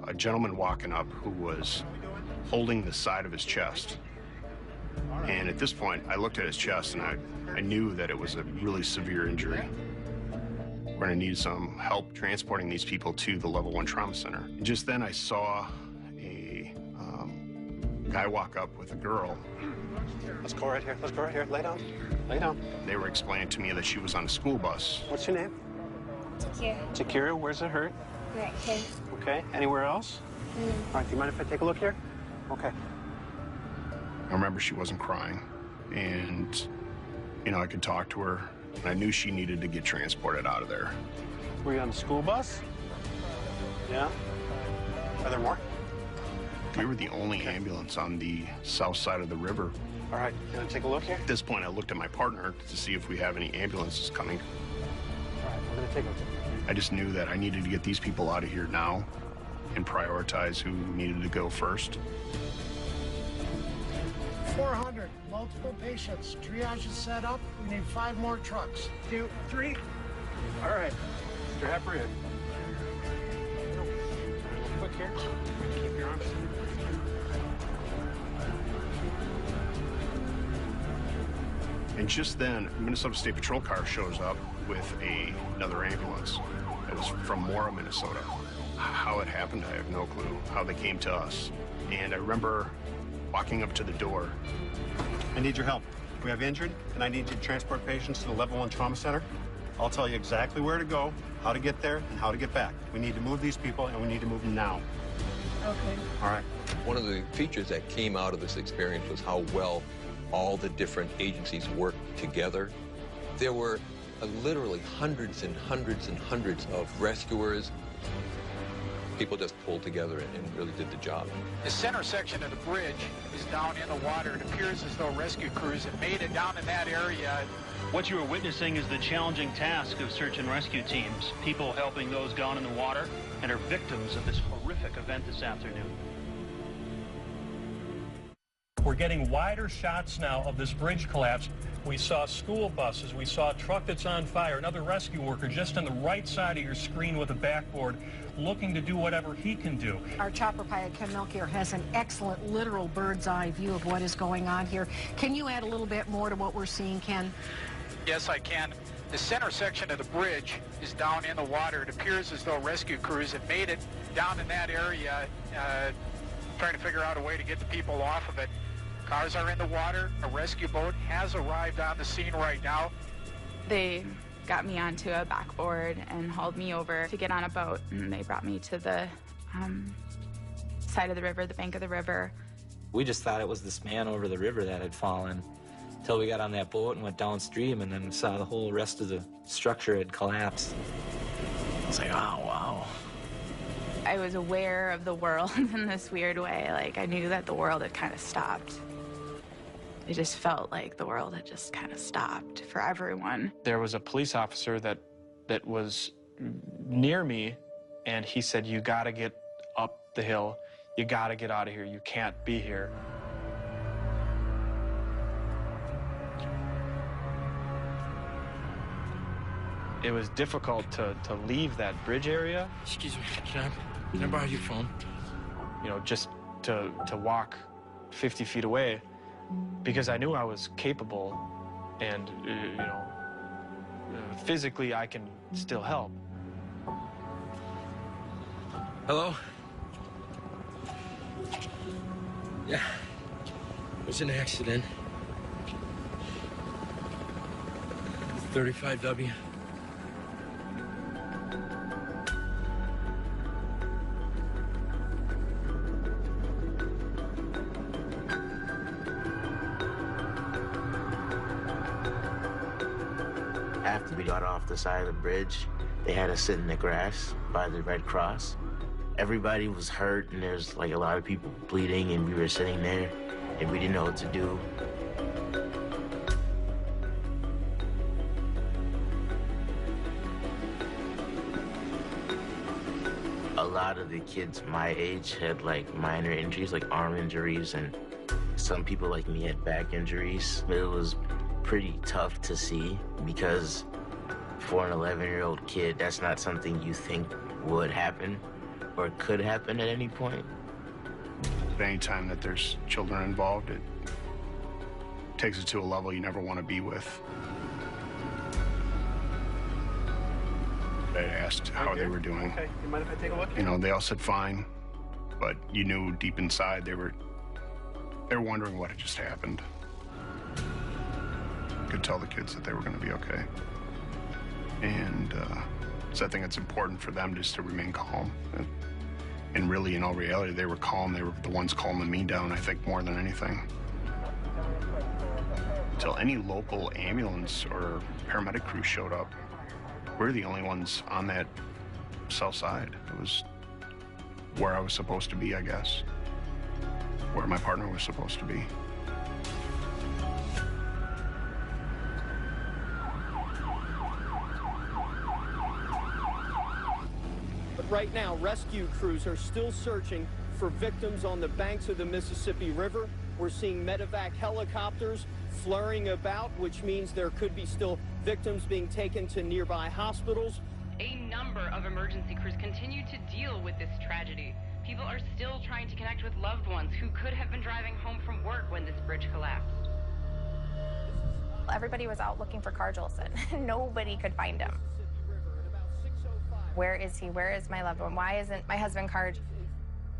a gentleman walking up who was holding the side of his chest. And at this point, I looked at his chest and I knew that it was a really severe injury. We're gonna need some help transporting these people to the Level 1 Trauma Center. And just then I saw a guy walk up with a girl. Let's go right here. Let's go right here. Lay down. Lay down. They were explaining to me that she was on a school bus. What's your name? Takira. Takira, where's it hurt? Right here. Okay, anywhere else? All right, do you mind if I take a look here? Okay. I remember she wasn't crying, and, you know, I could talk to her, and I knew she needed to get transported out of there. Were you on the school bus? Yeah? Are there more? We were the only ambulance on the south side of the river. All right, you want to take a look here? At this point, I looked at my partner to see if we have any ambulances coming. All right, we're going to take a look. I just knew that I needed to get these people out of here now and prioritize who needed to go first. 400, multiple patients. Triage is set up. We need 5 more trucks. 2, 3. All right. Mr. Hepper, quick here. Keep your arms. And just then, a Minnesota State Patrol car shows up with another ambulance. It was from Mora, Minnesota. How it happened, I have no clue. How they came to us. And I remember walking up to the door. I need your help. We have injured, and I need you to transport patients to the Level 1 Trauma Center. I'll tell you exactly where to go, how to get there, and how to get back. We need to move these people, and we need to move them now. Okay. All right. One of the features that came out of this experience was how well all the different agencies worked together. There were literally hundreds and hundreds and hundreds of rescuers. People just pulled together and really did the job. The center section of the bridge is down in the water. It appears as though rescue crews have made it down in that area. What you are witnessing is the challenging task of search and rescue teams, people helping those down in the water and are victims of this horrific event this afternoon. We're getting wider shots now of this bridge collapse. We saw school buses. We saw a truck that's on fire. Another rescue worker just on the right side of your screen with a backboard looking to do whatever he can do. Our chopper pilot, Ken Melchior, has an excellent literal bird's eye view of what is going on here. Can you add a little bit more to what we're seeing, Ken? Yes, I can. The center section of the bridge is down in the water. It appears as though rescue crews have made it down in that area, trying to figure out a way to get the people off of it. Cars are in the water. A rescue boat has arrived on the scene right now. They got me onto a backboard and hauled me over to get on a boat, and they brought me to the side of the river, the bank of the river. We just thought it was this man over the river that had fallen until we got on that boat and went downstream and then saw the whole rest of the structure had collapsed. I was like, oh, wow. I was aware of the world in this weird way. Like, I knew that the world had kind of stopped. It just felt like the world had just kind of stopped for everyone. There was a police officer that was near me, and he said, you gotta get up the hill. You gotta get out of here. You can't be here. It was difficult to leave that bridge area. Excuse me, can I borrow your phone? You know, just to walk 50 feet away because I knew I was capable and, physically I can still help. Hello? Yeah, there's an accident. 35W. After we got off the side of the bridge, they had us sit in the grass by the Red Cross. Everybody was hurt, and there's like a lot of people bleeding, and we were sitting there, and we didn't know what to do. A lot of the kids my age had like minor injuries, like arm injuries, and some people like me had back injuries. It was pretty tough to see because for an 11-year-old kid, that's not something you think would happen or could happen at any point. Anytime that there's children involved, it takes it to a level you never want to be with. I asked how they were doing. Okay, you mind if I take a look? You know, they all said fine, but you knew deep inside they were wondering what had just happened. Could tell the kids that they were going to be okay. And so I think it's important for them just to remain calm. And really, in all reality, they were calm. They were the ones calming me down, I think, more than anything. Until any local ambulance or paramedic crew showed up, we're the only ones on that south side. It was where I was supposed to be, I guess. Where my partner was supposed to be. But right now, rescue crews are still searching for victims on the banks of the Mississippi River. We're seeing medevac helicopters flurrying about, which means there could be still victims being taken to nearby hospitals. A number of emergency crews continue to deal with this tragedy. People are still trying to connect with loved ones who could have been driving home from work when this bridge collapsed. Everybody was out looking for Carl Jolson. Nobody could find him. Where is he? Where is my loved one? Why isn't my husband Carl?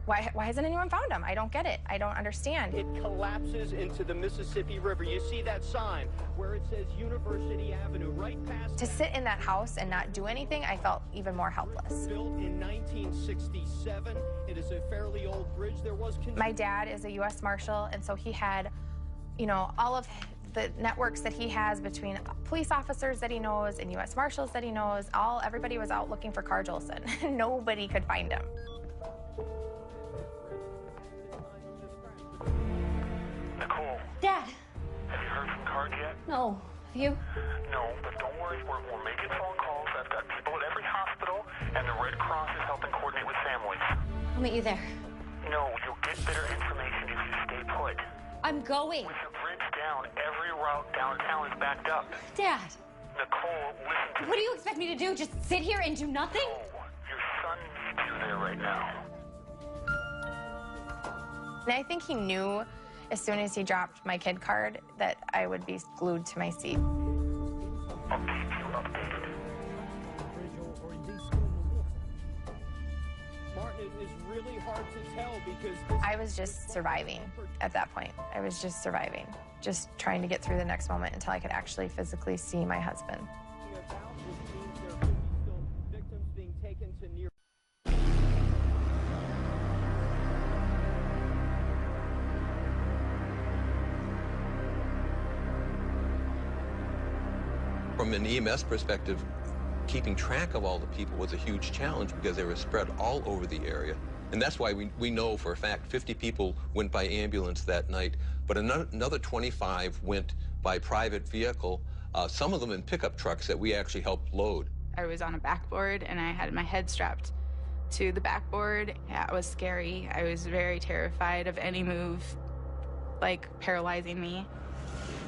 Why hasn't anyone found him? I don't get it. I don't understand. It collapses into the Mississippi River. You see that sign where it says University Avenue right past. To sit in that house and not do anything, I felt even more helpless. Built in 1967, it is a fairly old bridge. There was. My dad is a U.S. Marshal, and so he had, all of the networks that he has between police officers that he knows and U.S. Marshals that he knows. Everybody was out looking for Carl Jolson. Nobody could find him. Nicole. Dad. Have you heard from Card yet? No. Have you? No, but don't worry. We're making phone calls. I've got people at every hospital, and the Red Cross is helping coordinate with families. I'll meet you there. No, you'll get better information if you stay put. I'm going. With the bridge down, every route downtown is backed up. Dad. Nicole, listen to me. What do you expect me to do? Just sit here and do nothing? No, your son needs you there right now. And I think he knew as soon as he dropped my kid card that I would be glued to my seat. I'll keep you updated. Martin, it is really hard to tell because I was just surviving at that point. I was just surviving, just trying to get through the next moment until I could actually physically see my husband. victims being taken to near. From an EMS perspective, keeping track of all the people was a huge challenge because they were spread all over the area. And that's why we know for a fact 50 people went by ambulance that night, but another 25 went by private vehicle, some of them in pickup trucks that we actually helped load. I was on a backboard and I had my head strapped to the backboard. Yeah, it was scary. I was very terrified of any move, like paralyzing me.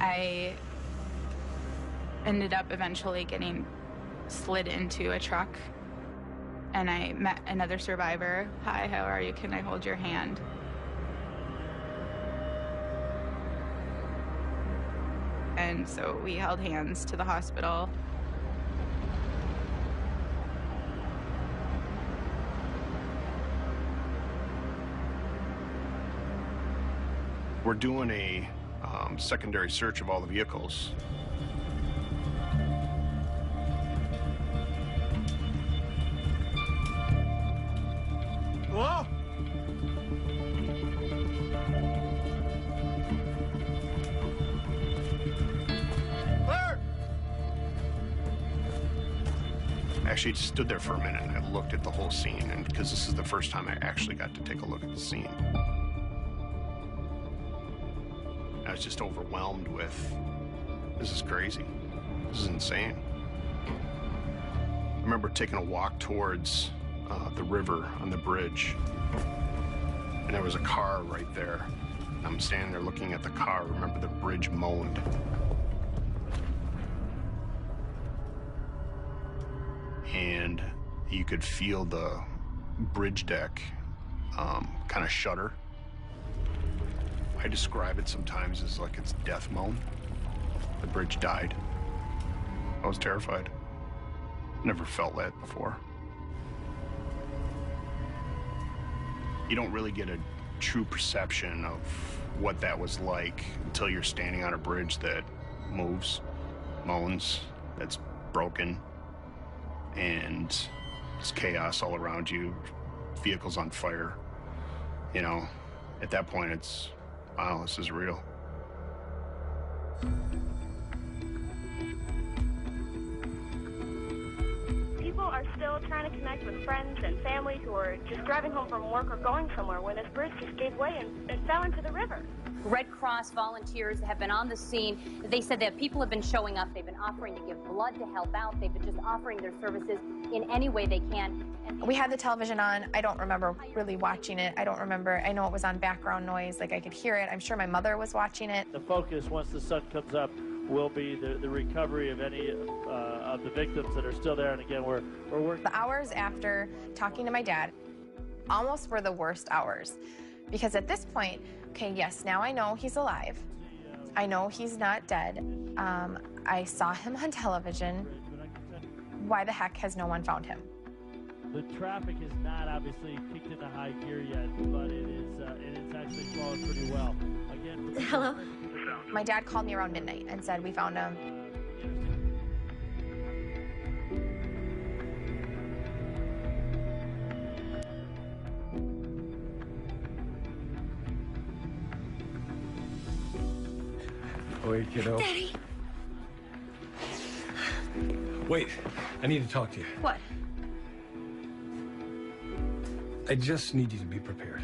I ended up eventually getting slid into a truck, and I met another survivor. Hi, how are you? Can I hold your hand? and so we held hands to the hospital. We're doing a secondary search of all the vehicles. Hello? Claire! I actually stood there for a minute and I looked at the whole scene, and because this is the first time I actually got to take a look at the scene. I was just overwhelmed with, this is crazy. This is insane. I remember taking a walk towards the river on the bridge, and there was a car right there. And I'm standing there looking at the car. I remember the bridge moaned. And you could feel the bridge deck kind of shudder. I describe it sometimes as like it's death moan. The bridge died. I was terrified. Never felt that before. You don't really get a true perception of what that was like until you're standing on a bridge that moves, moans, that's broken, and it's chaos all around you, vehicles on fire. You know, at that point it's, wow, this is real. People are still trying to connect with friends and family who are just driving home from work or going somewhere when this bridge just gave way and fell into the river. Red Cross volunteers have been on the scene. They said that people have been showing up. They've been offering to give blood to help out. They've been just offering their services in any way they can. We had the television on. I don't remember really watching it. I don't remember. I know it was on background noise, like I could hear it. I'm sure my mother was watching it. The focus, once the sun comes up, will be the recovery of any of the victims that are still there. And again, we're working. The hours after talking to my dad almost were the worst hours. Because at this point, okay, yes, now I know he's alive. I know he's not dead. I saw him on television. Why the heck has no one found him? The traffic is not obviously kicked into high gear yet, but it's actually flowing pretty well. Again, hello? My dad called me around midnight and said, we found him. Wait, kiddo. Daddy. Wait, I need to talk to you. What? I just need you to be prepared.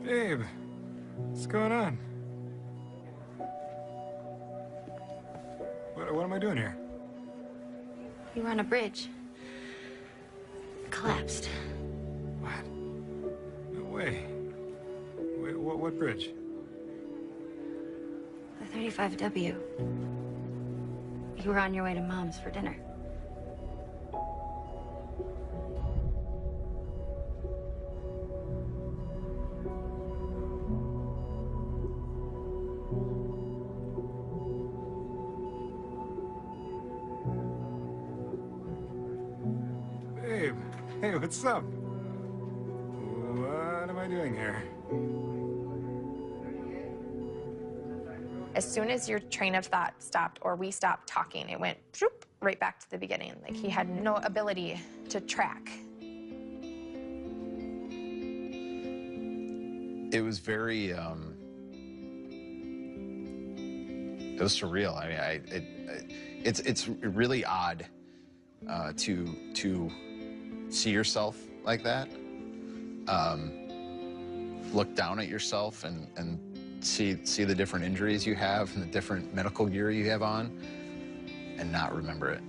Babe, what's going on? What am I doing here? You were on a bridge. Collapsed. What? No way. Wait, what bridge? The 35W. You were on your way to Mom's for dinner. Babe, hey, what's up? What am I doing here? As soon as your train of thought stopped or we stopped talking, it went shoop, right back to the beginning. Like he had no ability to track. It was very, it was surreal. I mean, it's really odd to see yourself like that, look down at yourself and see the different injuries you have and the different medical gear you have on and not remember it.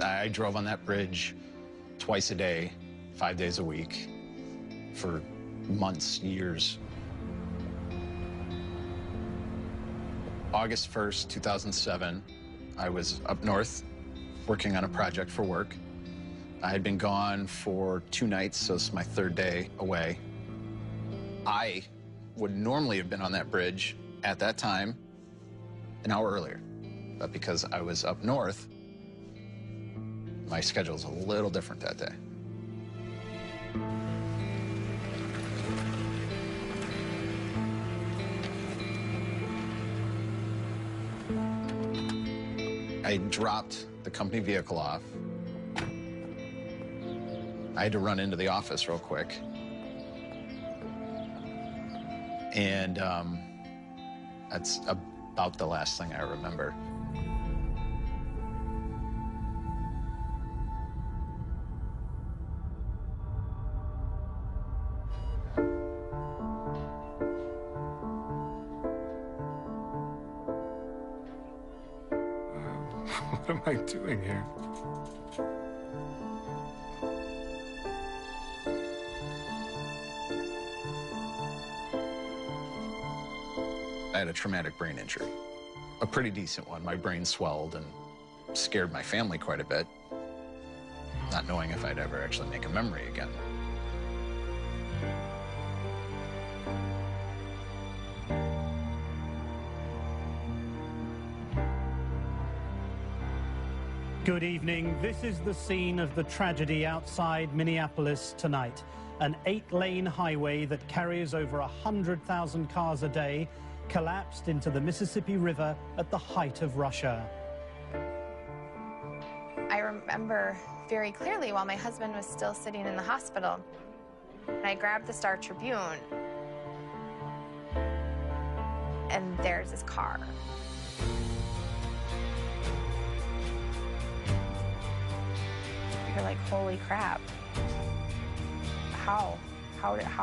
I drove on that bridge twice a day, 5 days a week, for months, years. August 1st, 2007, I was up north working on a project for work. I had been gone for 2 nights, so it's my 3rd day away. I would normally have been on that bridge at that time an hour earlier, but because I was up north, my schedule was a little different that day. I dropped the company vehicle off. I had to run into the office real quick. And that's about the last thing I remember. What am I doing here? I had a traumatic brain injury, a pretty decent one. My brain swelled and scared my family quite a bit, not knowing if I'd ever actually make a memory again. Good evening. This is the scene of the tragedy outside Minneapolis tonight. An 8-lane highway that carries over 100,000 cars a day collapsed into the Mississippi River at the height of rush hour. I remember very clearly while my husband was still sitting in the hospital, and I grabbed the Star Tribune, and there's his car. You're like, holy crap. How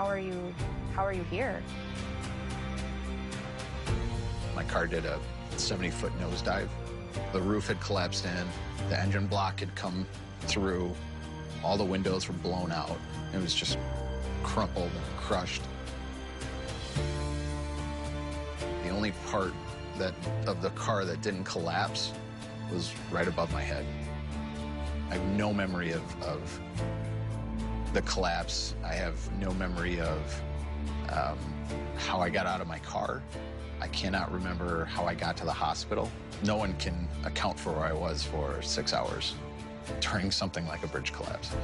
are you here? My car did a 70-foot nosedive. The roof had collapsed in, the engine block had come through, all the windows were blown out. It was just crumpled and crushed. The only part of the car that didn't collapse was right above my head. I have no memory of the collapse. I have no memory of how I got out of my car. I cannot remember how I got to the hospital. No one can account for where I was for 6 hours during something like a bridge collapse.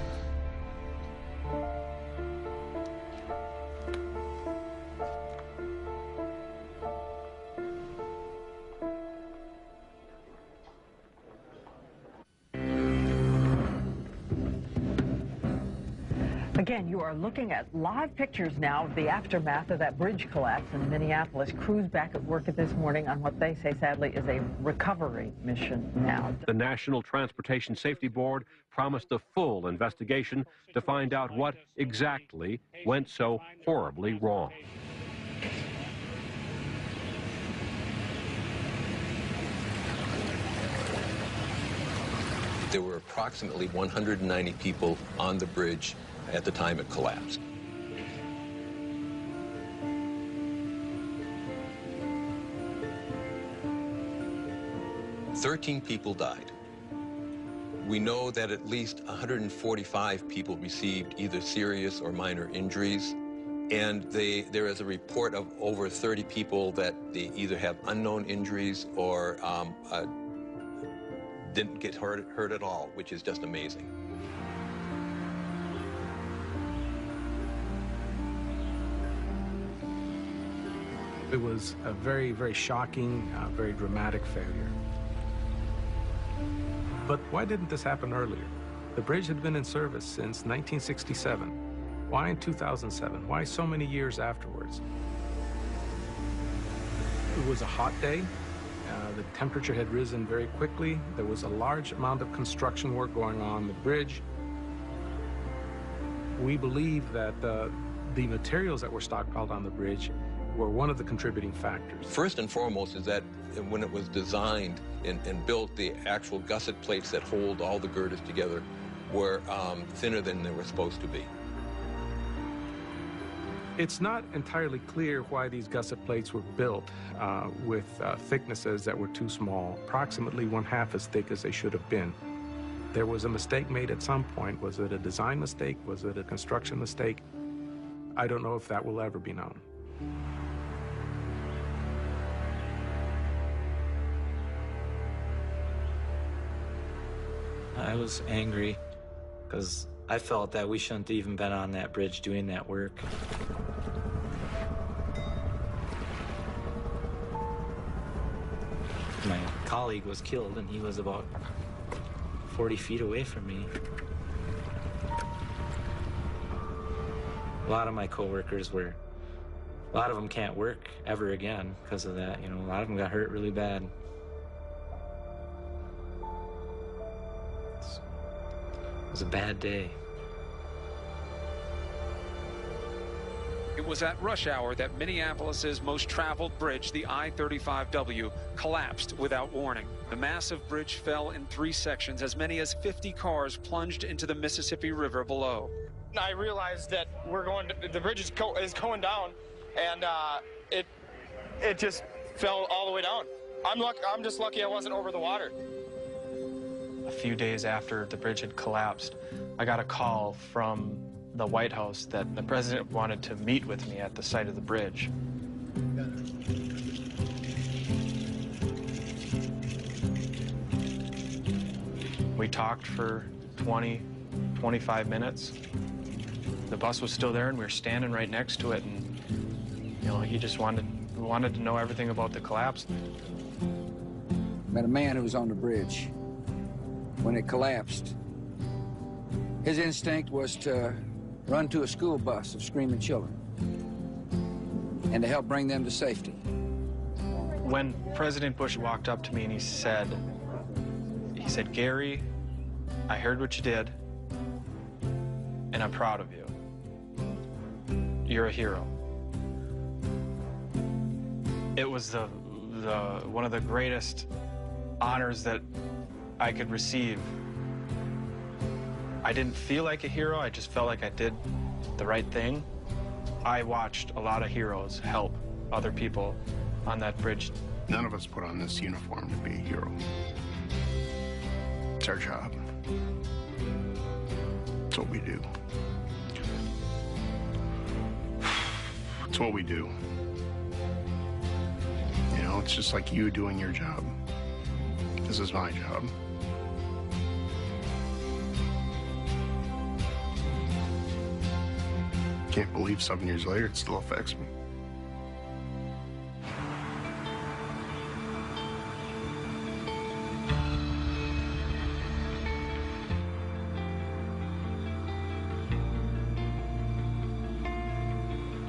Again, you are looking at live pictures now of the aftermath of that bridge collapse in Minneapolis. Crews back at work this morning on what they say, sadly, is a recovery mission now. The National Transportation Safety Board promised a full investigation to find out what exactly went so horribly wrong. There were approximately 190 people on the bridge at the time it collapsed. "13 people died. We know that at least 145 people received either serious or minor injuries, and there is a report of over 30 people that they either have unknown injuries or didn't get hurt at all, which is just amazing. It was a very, very shocking, very dramatic failure. But why didn't this happen earlier? The bridge had been in service since 1967. Why in 2007? Why so many years afterwards? It was a hot day. The temperature had risen very quickly. There was a large amount of construction work going on the bridge. We believe that the materials that were stockpiled on the bridge were one of the contributing factors. First and foremost is that when it was designed and built, the actual gusset plates that hold all the girders together were thinner than they were supposed to be. It's not entirely clear why these gusset plates were built with thicknesses that were too small, approximately 1/2 as thick as they should have been. There was a mistake made at some point. Was it a design mistake? Was it a construction mistake? I don't know if that will ever be known. I was angry because I felt that we shouldn't have even been on that bridge doing that work. My colleague was killed, and he was about 40 feet away from me. A lot of my coworkers a lot of them can't work ever again because of that. You know, a lot of them got hurt really bad. It was a bad day. It was at rush hour that Minneapolis's most traveled bridge, the I-35W, collapsed without warning. The massive bridge fell in 3 sections. As many as 50 cars plunged into the Mississippi River below. I realized that the bridge is going down, and it just fell all the way down. I'm just lucky I wasn't over the water. A few days after the bridge had collapsed, I got a call from the White House that the president wanted to meet with me at the site of the bridge. We talked for 25 minutes. The bus was still there, and we were standing right next to it, and you know, he just wanted to know everything about the collapse. Met a man who was on the bridge when it collapsed. His instinct was to run to a school bus of screaming children and to help bring them to safety. When President Bush walked up to me and he said, "Gary, I heard what you did, and I'm proud of you. You're a hero." It was one of the greatest honors that I could receive. I didn't feel like a hero, I just felt like I did the right thing. I watched a lot of heroes help other people on that bridge. None of us put on this uniform to be a hero. It's our job. It's what we do. It's what we do. You know, it's just like you doing your job. This is my job. Can't believe 7 years later it still affects me.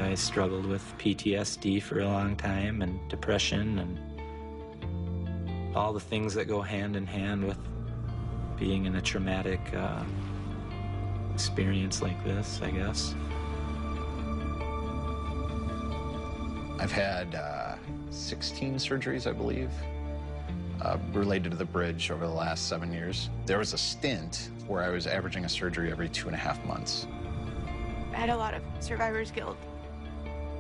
I struggled with PTSD for a long time, and depression, and all the things that go hand in hand with being in a traumatic experience like this, I guess. I've had 16 surgeries, I believe, related to the bridge over the last 7 years. There was a stint where I was averaging a surgery every 2.5 months. I had a lot of survivor's guilt,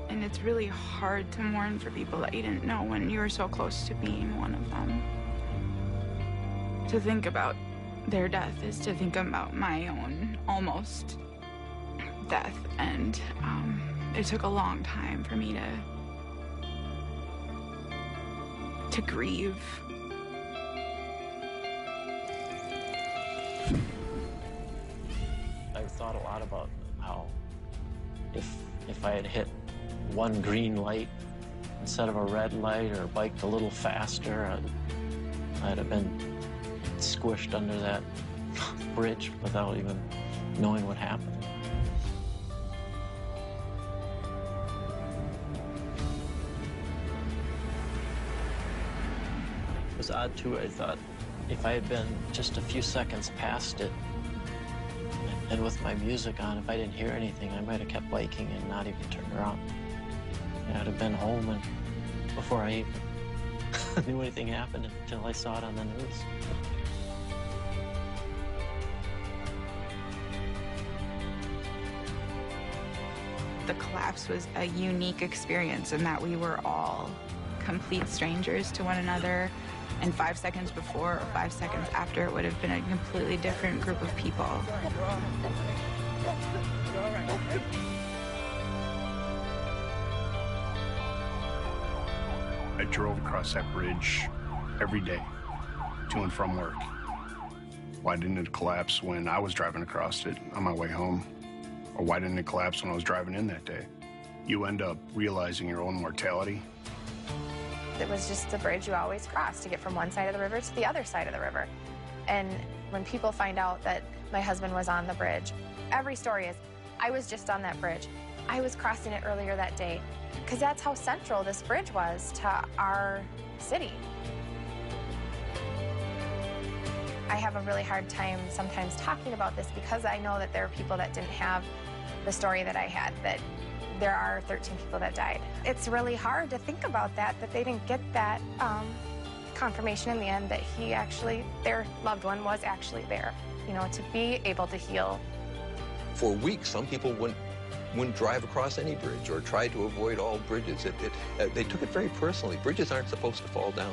and it's really hard to mourn for people that you didn't know when you were so close to being one of them. To think about their death is to think about my own almost death, and it took a long time for me to grieve. I've thought a lot about how if I had hit one green light instead of a red light, or biked a little faster, I'd have been squished under that bridge without even knowing what happened. It was odd, too. I thought if I had been just a few seconds past it, and with my music on, if I didn't hear anything, I might have kept biking and not even turned around. I'd have been home and before I even knew anything happened until I saw it on the news. The collapse was a unique experience in that we were all complete strangers to one another, and 5 seconds before or 5 seconds after, it would have been a completely different group of people. I drove across that bridge every day to and from work. Why didn't it collapse when I was driving across it on my way home? Or why didn't it collapse when I was driving in that day? You end up realizing your own mortality. It was just the bridge you always crossed to get from one side of the river to the other side of the river. And when people find out that my husband was on the bridge, every story is, I was just on that bridge. I was crossing it earlier that day. Because that's how central this bridge was to our city. I have a really hard time sometimes talking about this because I know that there are people that didn't have the story that I had, that there are 13 people that died. It's really hard to think about that they didn't get that confirmation in the end that their loved one was actually there, to be able to heal. For weeks, some people wouldn't drive across any bridge or try to avoid all bridges. They took it very personally. Bridges aren't supposed to fall down.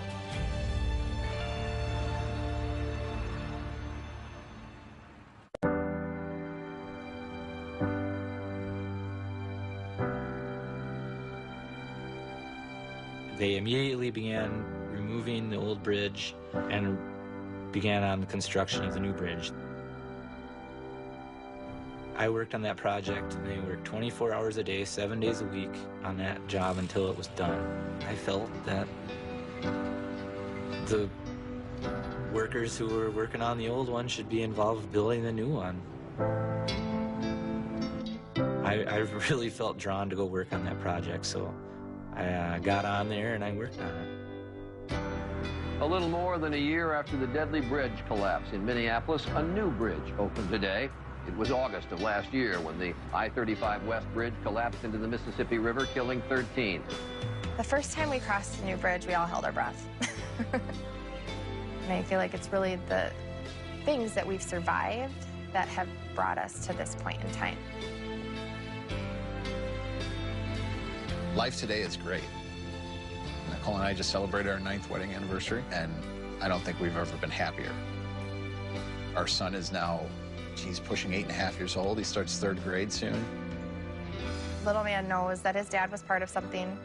They immediately began removing the old bridge and began on the construction of the new bridge. I worked on that project, and they worked 24 hours a day, 7 days a week on that job until it was done. I felt that the workers who were working on the old one should be involved building the new one. I really felt drawn to go work on that project, so I got on there and I worked on it. A little more than a year after the deadly bridge collapse in Minneapolis, a new bridge opened today. It was August of last year when the I-35 West Bridge collapsed into the Mississippi River, killing 13. The first time we crossed the new bridge, we all held our breath. And I feel like it's really the things that we've survived that have brought us to this point in time. Life today is great. Nicole and I just celebrated our 9th wedding anniversary, and I don't think we've ever been happier. Our son is now, he's pushing 8.5 years old. He starts 3rd grade soon. Little man knows that his dad was part of something.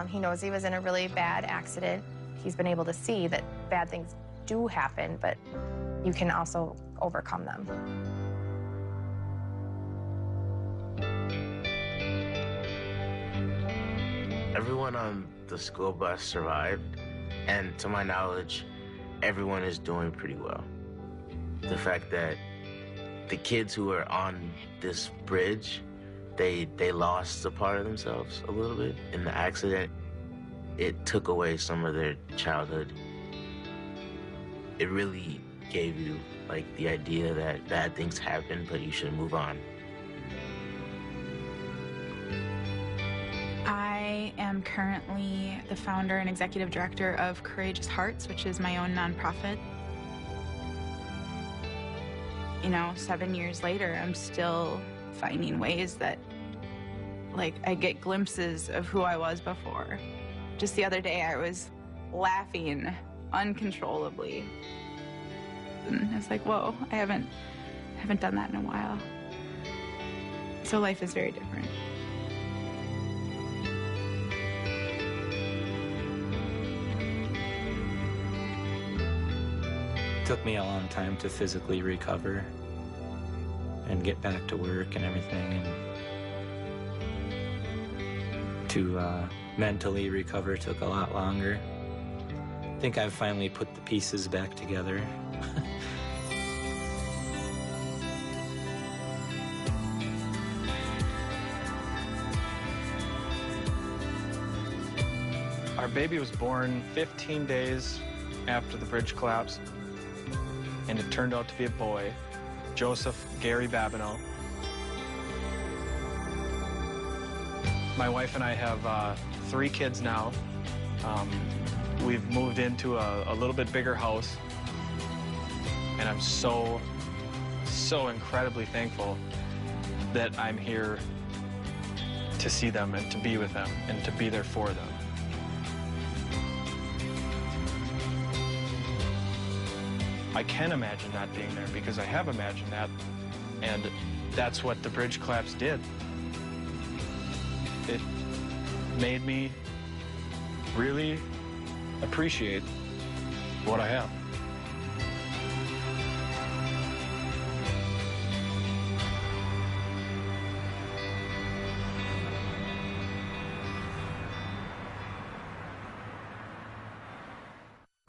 He knows he was in a really bad accident. He's been able to see that bad things do happen, but you can also overcome them. Everyone on the school bus survived, and to my knowledge, everyone is doing pretty well. The fact that the kids who were on this bridge, they lost a part of themselves a little bit in the accident. It took away some of their childhood. It really gave you, like, the idea that bad things happen, but you should move on. I am currently the founder and executive director of Courageous Hearts, which is my own nonprofit. 7 years later, I'm still finding ways that, I get glimpses of who I was before. Just the other day, I was laughing uncontrollably. And I was like, whoa, I haven't done that in a while. So life is very different. It took me a long time to physically recover and get back to work and everything, and to mentally recover took a lot longer. I think I've finally put the pieces back together. Our baby was born 15 days after the bridge collapsed, and it turned out to be a boy, Joseph Gary Babineau. My wife and I have 3 kids now. We've moved into a little bit bigger house, and I'm so incredibly thankful that I'm here to see them and to be with them and to be there for them. I can imagine not being there because I have imagined that, and that's what the bridge collapse did. It made me really appreciate what I have.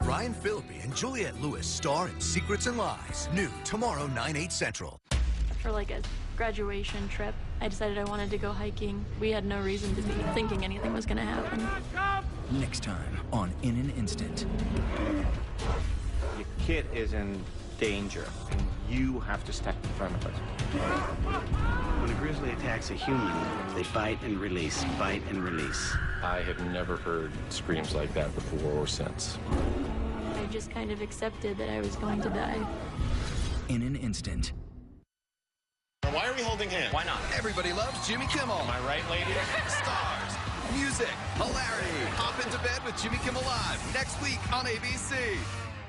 Ryan Phillippe and Juliette Lewis star in Secrets and Lies. New tomorrow, 9/8 Central. For like a graduation trip, I decided I wanted to go hiking. We had no reason to be thinking anything was going to happen. Next time on In an Instant. Your kid is in danger, and you have to step in front of it. When a grizzly attacks a human, they bite and release, bite and release. I have never heard screams like that before or since. I just kind of accepted that I was going to die. In an Instant. Why are we holding hands? Why not? Everybody loves Jimmy Kimmel. Am I right, lady? Stars, music, hilarity. Hop into bed with Jimmy Kimmel Live next week on ABC.